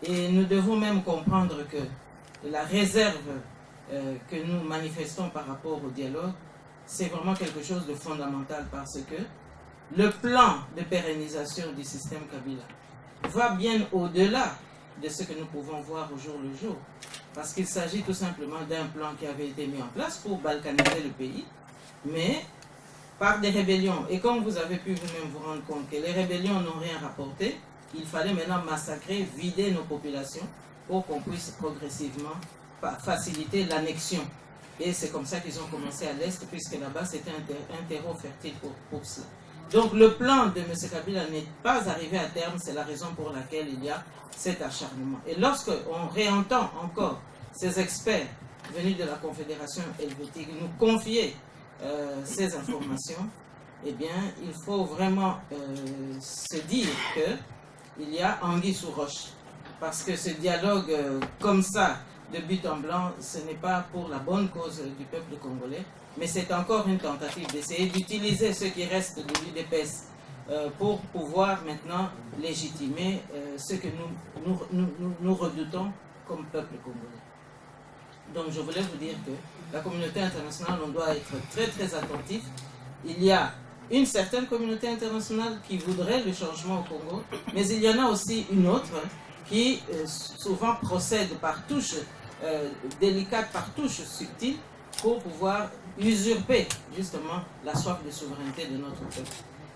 Et nous devons même comprendre que la réserve que nous manifestons par rapport au dialogue, c'est vraiment quelque chose de fondamental parce que le plan de pérennisation du système Kabila va bien au-delà de ce que nous pouvons voir au jour le jour. Parce qu'il s'agit tout simplement d'un plan qui avait été mis en place pour balkaniser le pays, mais par des rébellions. Et comme vous avez pu vous-même vous rendre compte que les rébellions n'ont rien rapporté, il fallait maintenant massacrer, vider nos populations pour qu'on puisse progressivement faciliter l'annexion. Et c'est comme ça qu'ils ont commencé à l'Est, puisque là-bas c'était un terreau fertile pour cela. Donc le plan de M. Kabila n'est pas arrivé à terme, c'est la raison pour laquelle il y a cet acharnement. Et lorsqu'on réentend encore ces experts venus de la Confédération helvétique nous confier ces informations, eh bien, il faut vraiment se dire qu'il y a anguille sous roche. Parce que ce dialogue comme ça, de but en blanc, ce n'est pas pour la bonne cause du peuple congolais, mais c'est encore une tentative d'essayer d'utiliser ce qui reste de l'UDPS pour pouvoir maintenant légitimer ce que nous redoutons comme peuple congolais. Donc je voulais vous dire que la communauté internationale, on doit être très très attentif. Il y a une certaine communauté internationale qui voudrait le changement au Congo, mais il y en a aussi une autre qui souvent procède par touches délicates, par touches subtiles, pour pouvoir usurper justement la soif de souveraineté de notre peuple.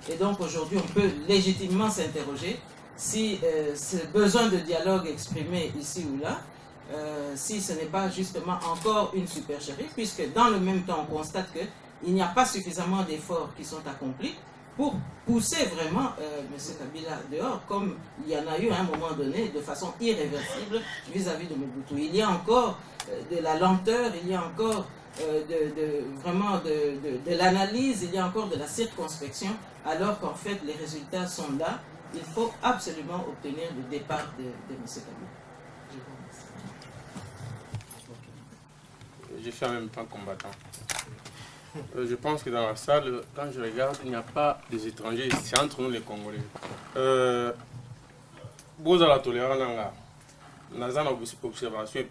Et donc aujourd'hui, on peut légitimement s'interroger si ce besoin de dialogue exprimé ici ou là, si ce n'est pas justement encore une supercherie, puisque dans le même temps, on constate qu'il n'y a pas suffisamment d'efforts qui sont accomplis pour pousser vraiment M. Kabila dehors, comme il y en a eu à un moment donné, de façon irréversible vis-à-vis de Mobutu. Il y a encore de la lenteur, il y a encore vraiment de l'analyse, il y a encore de la circonspection, alors qu'en fait les résultats sont là. Il faut absolument obtenir le départ de M. Kabila. Je vous remercie. Je suis en même temps combattant. Je pense que dans la salle, quand je regarde, il n'y a pas des étrangers, c'est entre nous les Congolais. Vous avez la tolérance, nous avons une observation,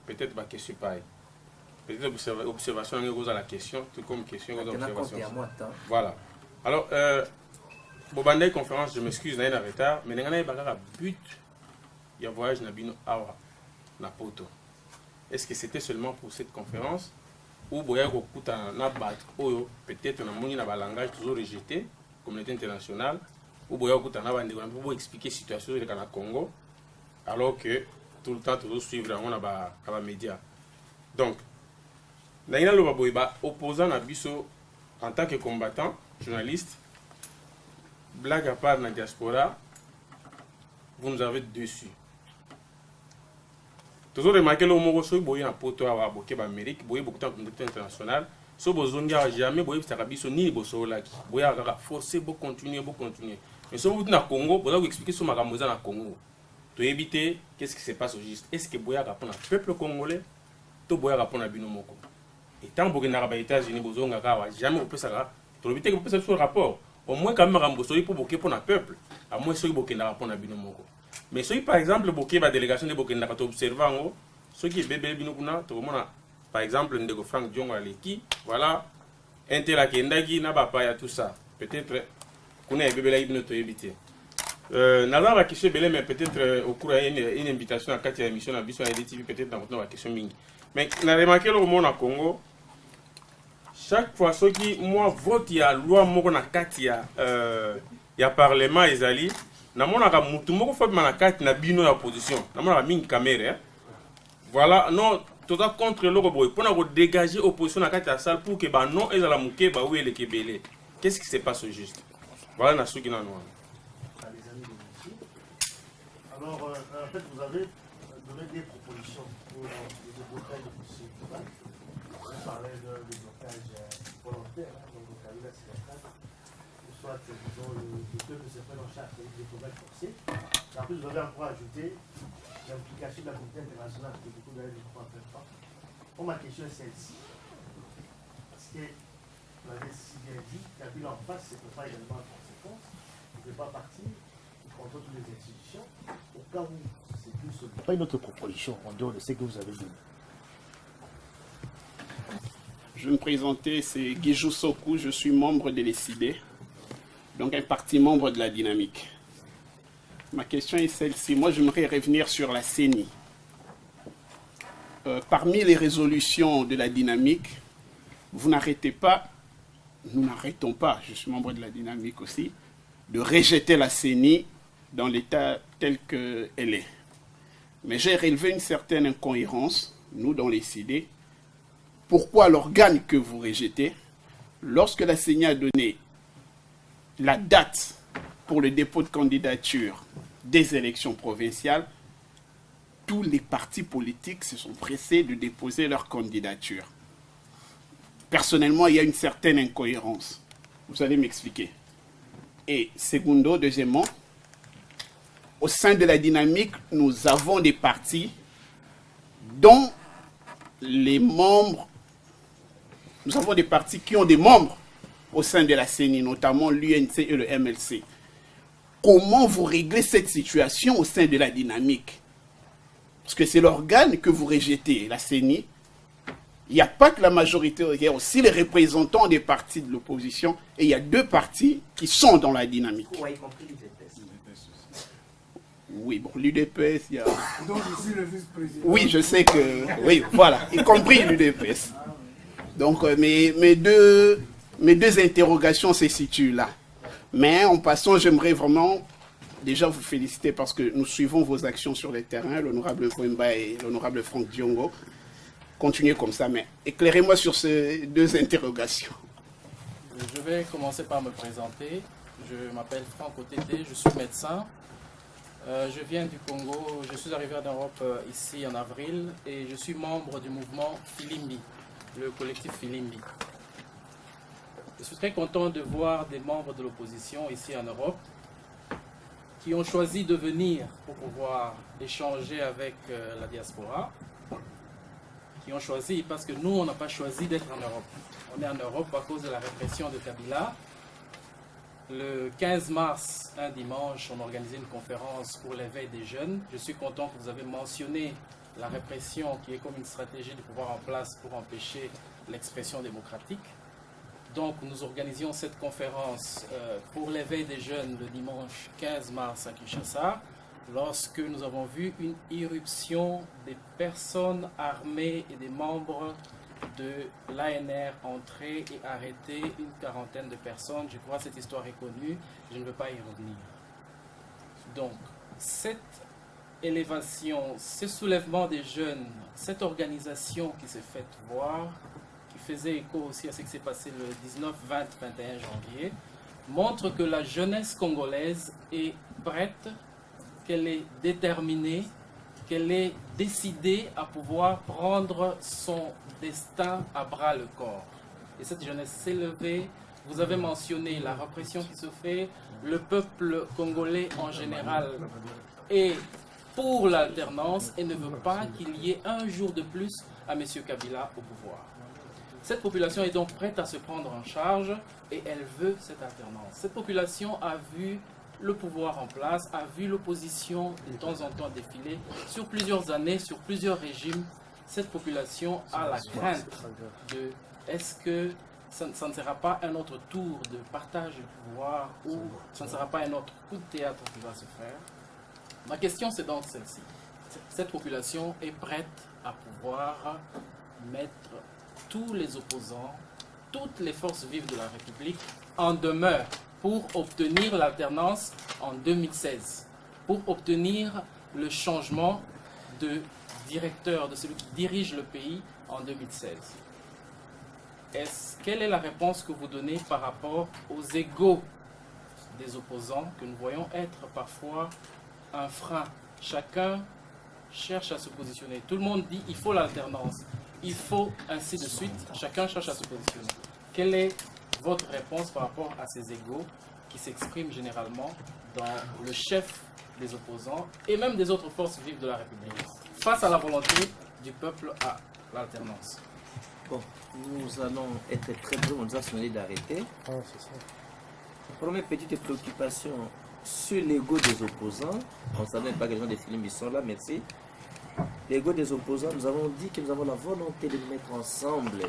peut-être ma question pas. Peut-être observation, vous avez la question, tout comme question, vous avez l'observation. Voilà. Alors, Bobandé conférence, je m'excuse, je suis en retard, mais nous avons un but, il y a un voyage Awa, na Poto. Est-ce que c'était seulement pour cette conférence ou peut-être dans un langage toujours rejeté, communauté internationale, ou pour expliquer la situation du Congo, alors que tout le temps, toujours suivre les médias. Donc, nous avons opposant à Bisso en tant que combattant, journaliste, blague à part dans la diaspora, vous nous avez dessus. Toujours remarqué le mot que vous avez un poteau à l'Amérique, vous avez beaucoup de communauté internationale. Si vous n'avez jamais vous avez ni vous avez forcé de continuer. Mais si vous êtes au Congo, vous avez expliqué ce que vous avez au Congo. Pour éviter qu'est-ce qui se passe au juste. Est-ce que vous avez répondre au peuple congolais ou vous avez répondre à Binomoko? Et tant que vous avez aux États-Unis, vous n'avez jamais fait ça. Pour éviter que vous fassiez ce rapport, au moins quand même vous avez pour le peuple, à moins que vous ayez répondre à Binomoko. Mais si par exemple, vous avez la délégation de Burkina Faso observant, ceux qui bébé binokuna, par exemple, Ndego Frank Diongo Aleki, voilà, Intela Kendagi, Nabapaya, tout ça. Peut-être qu'on a bébé là, il nous éviter. Nala va question belé, mais peut-être au cours d'une invitation à Katia émission à Bissou à EDTV, peut-être dans votre question mingi. Mais on a remarqué le monde à Congo, chaque fois, ceux qui, moi, vote, il y a loi, moi, na Katia, il y a parlement, Ezali. Namonaka mutu moko fa na kati na bino ya opposition namonaka mingi caméra voilà non tout à contre le boy pour na dégager opposition na kati ya salle pour que ba non ezala muke ba oui le kebele. Qu'est-ce qui se passe au juste? Voilà na souki na noir. Alors en fait vous avez donné des propositions pour le déblocage de ce débat. Vous parlez de déblocage volontaire donc au cas où la situation soit disons le peuple se prenne en charge des problèmes forcés. En plus, vous avez encore ajouté l'implication de la communauté internationale que beaucoup d'ailleurs ne croient pas. Bon, ma question est celle-ci. Parce que vous avez si bien dit qu'Abila en face, ce n'est pas également en conséquence. Il ne fait pas partie, il contrôle toutes les institutions. Au cas où c'est plus solide. Pas une autre proposition en dehors de ce que vous avez dit. Je vais me présenter, c'est Guijou Sokou, je suis membre de l'ECD. Donc un parti membre de la dynamique. Ma question est celle-ci. Moi, j'aimerais revenir sur la CENI. Parmi les résolutions de la dynamique, vous n'arrêtez pas, nous n'arrêtons pas, je suis membre de la dynamique aussi, de rejeter la CENI dans l'état tel qu'elle est. Mais j'ai relevé une certaine incohérence, nous, dans les CD. Pourquoi l'organe que vous rejetez, lorsque la CENI a donné la date pour le dépôt de candidature des élections provinciales, tous les partis politiques se sont pressés de déposer leur candidature. Personnellement, il y a une certaine incohérence. Vous allez m'expliquer. Et secondo, deuxièmement, au sein de la dynamique, nous avons des partis dont les membres, nous avons des partis qui ont des membres au sein de la CENI, notamment l'UNC et le MLC. Comment vous réglez cette situation au sein de la dynamique? Parce que c'est l'organe que vous rejetez, la CENI. Il n'y a pas que la majorité, il y a aussi les représentants des partis de l'opposition. Et il y a deux partis qui sont dans la dynamique. Oui, y compris l'UDPS. Oui, bon, l'UDPS, il y a... Donc je suis le vice-président. Oui, je sais que... Oui, voilà, y compris l'UDPS. Donc, mes deux interrogations se situent là. Mais en passant, j'aimerais vraiment déjà vous féliciter parce que nous suivons vos actions sur le terrain, l'honorable Wemba et l'honorable Frank Diongo. Continuez comme ça, mais éclairez-moi sur ces deux interrogations. Je vais commencer par me présenter. Je m'appelle Franck Otete, je suis médecin. Je viens du Congo, je suis arrivé en Europe ici en avril et je suis membre du mouvement Filimbi, le collectif Filimbi. Je suis très content de voir des membres de l'opposition ici en Europe qui ont choisi de venir pour pouvoir échanger avec la diaspora, qui qui ont choisi, parce que nous, on n'a pas choisi d'être en Europe. On est en Europe à cause de la répression de Kabila. Le 15 mars, un dimanche, on a organisé une conférence pour l'éveil des jeunes. Je suis content que vous avez mentionné la répression qui est comme une stratégie de pouvoir en place pour empêcher l'expression démocratique. Donc nous organisions cette conférence pour l'éveil des jeunes le dimanche 15 mars à Kinshasa, lorsque nous avons vu une irruption des personnes armées et des membres de l'ANR entrer et arrêter une quarantaine de personnes. Je crois que cette histoire est connue, je ne veux pas y revenir. Donc, cette élévation, ce soulèvement des jeunes, cette organisation qui s'est faite voir, qui faisait écho aussi à ce qui s'est passé le 19, 20, 21 janvier, montre que la jeunesse congolaise est prête, qu'elle est déterminée, qu'elle est décidée à pouvoir prendre son destin à bras le corps. Et cette jeunesse s'est levée. Vous avez mentionné la répression qui se fait. Le peuple congolais en général est pour l'alternance et ne veut pas qu'il y ait un jour de plus à M. Kabila au pouvoir. Cette population est donc prête à se prendre en charge et elle veut cette alternance. Cette population a vu le pouvoir en place, a vu l'opposition de temps en temps défiler sur plusieurs années, sur plusieurs régimes. Cette population a la crainte de est-ce que ça ne sera pas un autre tour de partage du pouvoir ou ça ne sera pas un autre coup de théâtre qui va se faire. Ma question c'est donc celle-ci. Cette population est prête à pouvoir mettre tous les opposants, toutes les forces vives de la République en demeure pour obtenir l'alternance en 2016, pour obtenir le changement de directeur, de celui qui dirige le pays en 2016. Quelle est la réponse que vous donnez par rapport aux égos des opposants que nous voyons être parfois un frein? Chacun cherche à se positionner. Tout le monde dit il faut l'alternance, il faut ainsi de suite. Chacun cherche à se positionner. Quelle est votre réponse par rapport à ces égos qui s'expriment généralement dans le chef des opposants et même des autres forces vives de la République face à la volonté du peuple à l'alternance? Bon, nous allons être très brefs, on nous a sonné d'arrêter. Première petite préoccupation sur l'ego des opposants. On ne savait pas que les gens des films ils sont là, merci. L'ego des opposants, nous avons dit que nous avons la volonté de nous mettre ensemble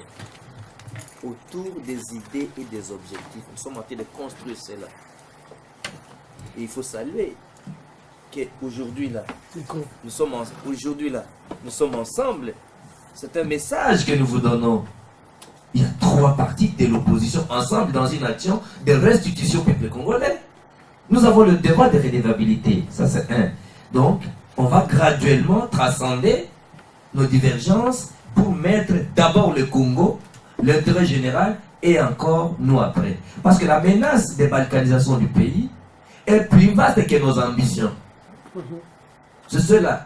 autour des idées et des objectifs. Nous sommes en train de construire cela. Et il faut saluer qu'aujourd'hui là, nous sommes ensemble. C'est un message que nous vous donnons. Il y a trois partis de l'opposition ensemble dans une action de restitution au peuple congolais. Nous avons le devoir de redevabilité. Ça c'est un. Donc, on va graduellement transcender nos divergences pour mettre d'abord le Congo, l'intérêt général et encore nous après. Parce que la menace de balkanisation du pays est plus vaste que nos ambitions. C'est cela.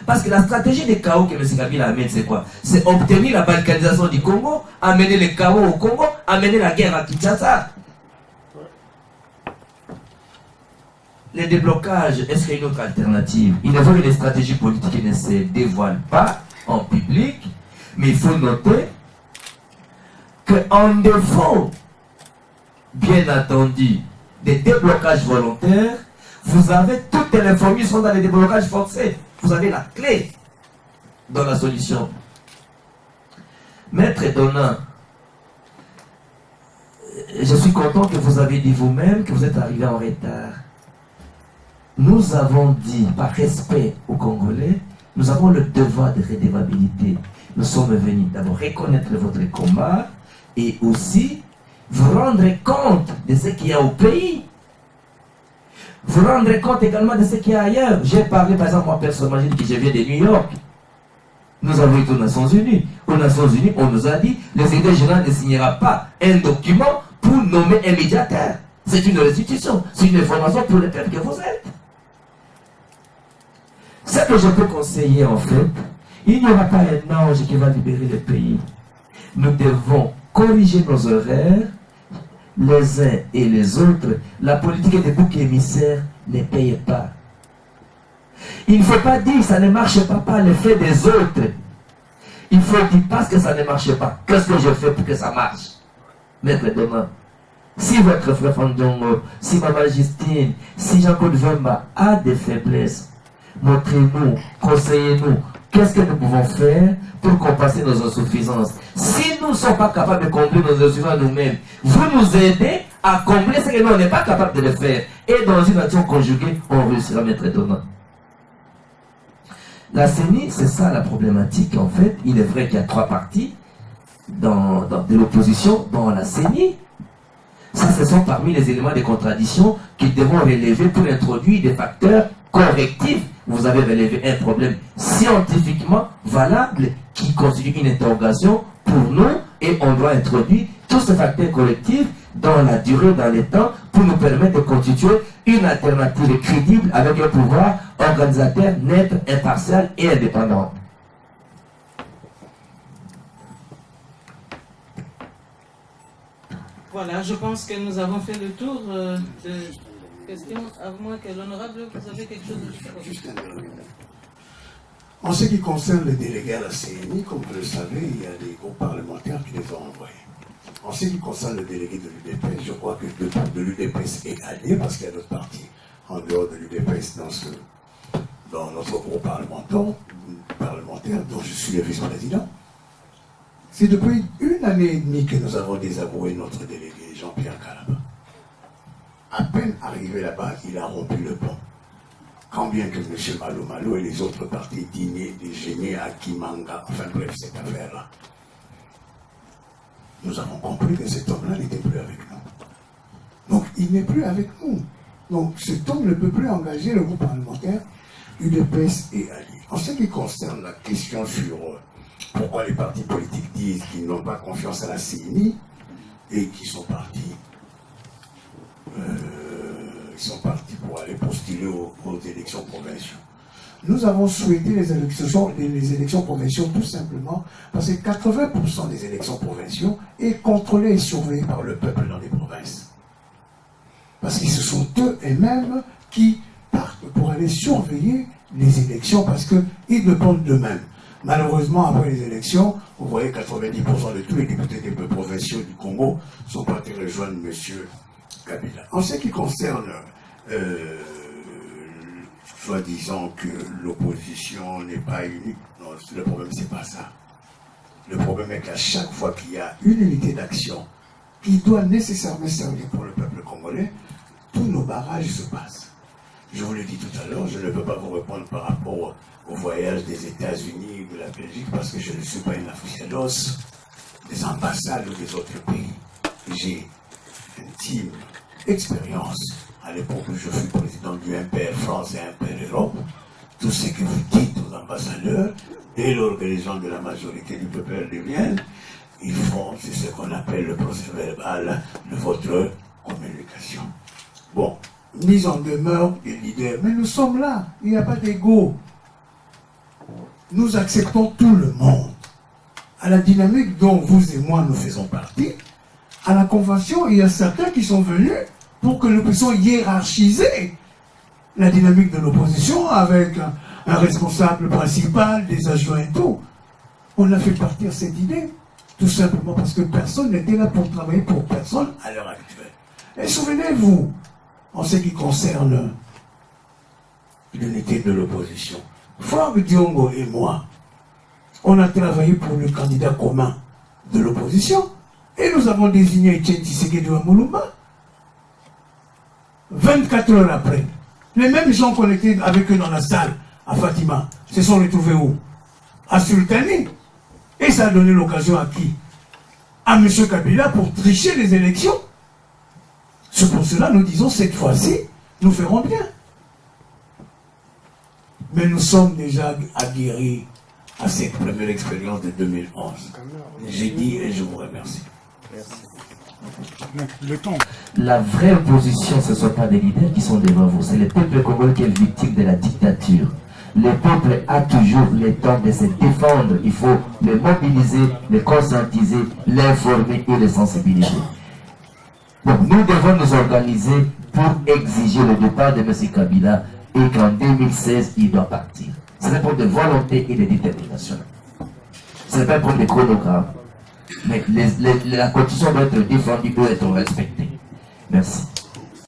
Parce que la stratégie de chaos que M. Kabila amène, c'est quoi? C'est obtenir la balkanisation du Congo, amener le chaos au Congo, amener la guerre à Kinshasa. Le déblocage, est-ce qu'il y a une autre alternative? Il est vrai que les stratégies politiques ne se dévoilent pas en public, mais il faut noter qu'en défaut, bien entendu, des déblocages volontaires, vous avez toutes les informations dans les déblocages forcés. Vous avez la clé dans la solution. Maître Donnant, je suis content que vous avez dit vous-même que vous êtes arrivé en retard. Nous avons dit, par respect aux Congolais, nous avons le devoir de redevabilité. Nous sommes venus d'abord reconnaître votre combat et aussi vous rendre compte de ce qu'il y a au pays. Vous rendre compte également de ce qu'il y a ailleurs. J'ai parlé, par exemple, moi personnellement, que je viens de New York. Nous avons été aux Nations Unies. Aux Nations Unies, on nous a dit le secrétaire général ne signera pas un document pour nommer un médiateur. C'est une restitution, c'est une information pour le peuple que vous êtes. Ce que je peux conseiller, en fait, il n'y aura pas un ange qui va libérer le pays. Nous devons corriger nos erreurs, les uns et les autres. La politique des boucs émissaires ne paye pas. Il ne faut pas dire ça ne marche pas par l'effet des autres. Il faut dire parce que ça ne marche pas. Qu'est-ce que je fais pour que ça marche? Maître demain. Si votre frère Fandongo, si Maman Justine, si Jean-Claude Vemba a des faiblesses, montrez-nous, conseillez-nous, qu'est-ce que nous pouvons faire pour compenser nos insuffisances? Si nous ne sommes pas capables de combler nos insuffisances nous-mêmes, vous nous aidez à combler ce que nous, on n'est pas capable de le faire. Et dans une action conjuguée, on réussira à mettre demain. La CENI, c'est ça la problématique en fait. Il est vrai qu'il y a 3 partis de l'opposition dans la CENI. Ça, ce sont parmi les éléments de contradiction qu'ils devront relever pour introduire des facteurs correctifs. Vous avez relevé un problème scientifiquement valable qui constitue une interrogation pour nous et on doit introduire tous ces facteurs correctifs dans la durée, dans le temps, pour nous permettre de constituer une alternative crédible avec un pouvoir organisateur net, impartial et indépendant. Voilà, je pense que nous avons fait le tour de questions, à moins que l'honorable, vous avez quelque chose à dire? Juste un dernier. En ce qui concerne les délégués à la CENI, comme vous le savez, il y a des groupes parlementaires qui les ont envoyés. En ce qui concerne le délégué de l'UDPS, je crois que le groupe de l'UDPS est gagné parce qu'il y a d'autres partis en dehors de l'UDPS dans notre groupe parlementaire dont je suis le vice-président. C'est depuis 1 année et demie que nous avons désavoué notre délégué, Jean-Pierre Kalaba. À peine arrivé là-bas, il a rompu le pont. Quand bien que M. Malo et les autres partis déjeunaient à Kimanga, enfin bref, cette affaire-là. Nous avons compris que cet homme-là n'était plus avec nous. Donc, il n'est plus avec nous. Donc, cet homme ne peut plus engager le groupe parlementaire UDPS et Ali. En ce qui concerne la question sur pourquoi les partis politiques disent qu'ils n'ont pas confiance à la CENI et qu'ils sont partis, pour aller postuler aux élections provinciales. Nous avons souhaité les élections provinciales tout simplement parce que 80% des élections provinciales est contrôlée et surveillée par le peuple dans les provinces. Parce que ce sont eux-mêmes qui partent pour aller surveiller les élections parce qu'ils dépendent d'eux-mêmes. Malheureusement, après les élections, vous voyez 90% de tous les députés des peuples provinciaux du Congo sont partis rejoindre M. Kabila. En ce qui concerne soi-disant que l'opposition n'est pas unique, non, le problème c'est pas ça. Le problème est qu'à chaque fois qu'il y a une unité d'action qui doit nécessairement servir pour le peuple congolais, tous nos barrages se passent. Je vous l'ai dit tout à l'heure, je ne peux pas vous répondre par rapport au voyage des États-Unis ou de la Belgique parce que je ne suis pas une aficionados des ambassades ou des autres pays. J'ai intime expérience à l'époque où je fus président du MPR France et MPR Europe. Tout ce que vous dites aux ambassadeurs, dès lors que les gens de la majorité du peuple deviennent, ils font ce qu'on appelle le procès-verbal de votre communication. Bon, mise en demeure des leaders, mais nous sommes là, il n'y a pas d'ego. Nous acceptons tout le monde. À la dynamique dont vous et moi nous faisons partie, à la convention, il y a certains qui sont venus pour que nous puissions hiérarchiser la dynamique de l'opposition avec un responsable principal, des adjoints et tout. On a fait partir cette idée, tout simplement parce que personne n'était là pour travailler pour personne à l'heure actuelle. Et souvenez-vous, en ce qui concerne l'unité de l'opposition, Franck Diongo et moi, on a travaillé pour le candidat commun de l'opposition et nous avons désigné Etienne Tshisekedi Mulumba. 24 heures après, les mêmes gens qu'on était avec eux dans la salle à Fatima se sont retrouvés où? À Sultani. Et ça a donné l'occasion à qui? À M. Kabila pour tricher les élections. C'est pour cela que nous disons cette fois-ci, nous ferons bien. Mais nous sommes déjà aguerris à cette première expérience de 2011. J'ai dit et je vous remercie. Merci. La vraie opposition, ce ne sont pas des leaders qui sont devant vous, c'est le peuple congolais qui est victime de la dictature. Le peuple a toujours le temps de se défendre. Il faut le mobiliser, le conscientiser, l'informer et le sensibiliser. Donc nous devons nous organiser pour exiger le départ de M. Kabila et qu'en 2016, il doit partir. C'est un point de volonté et de détermination. Ce n'est pas un problème de chronogramme. Mais la constitution doit être défendue, doit être respectée. Merci.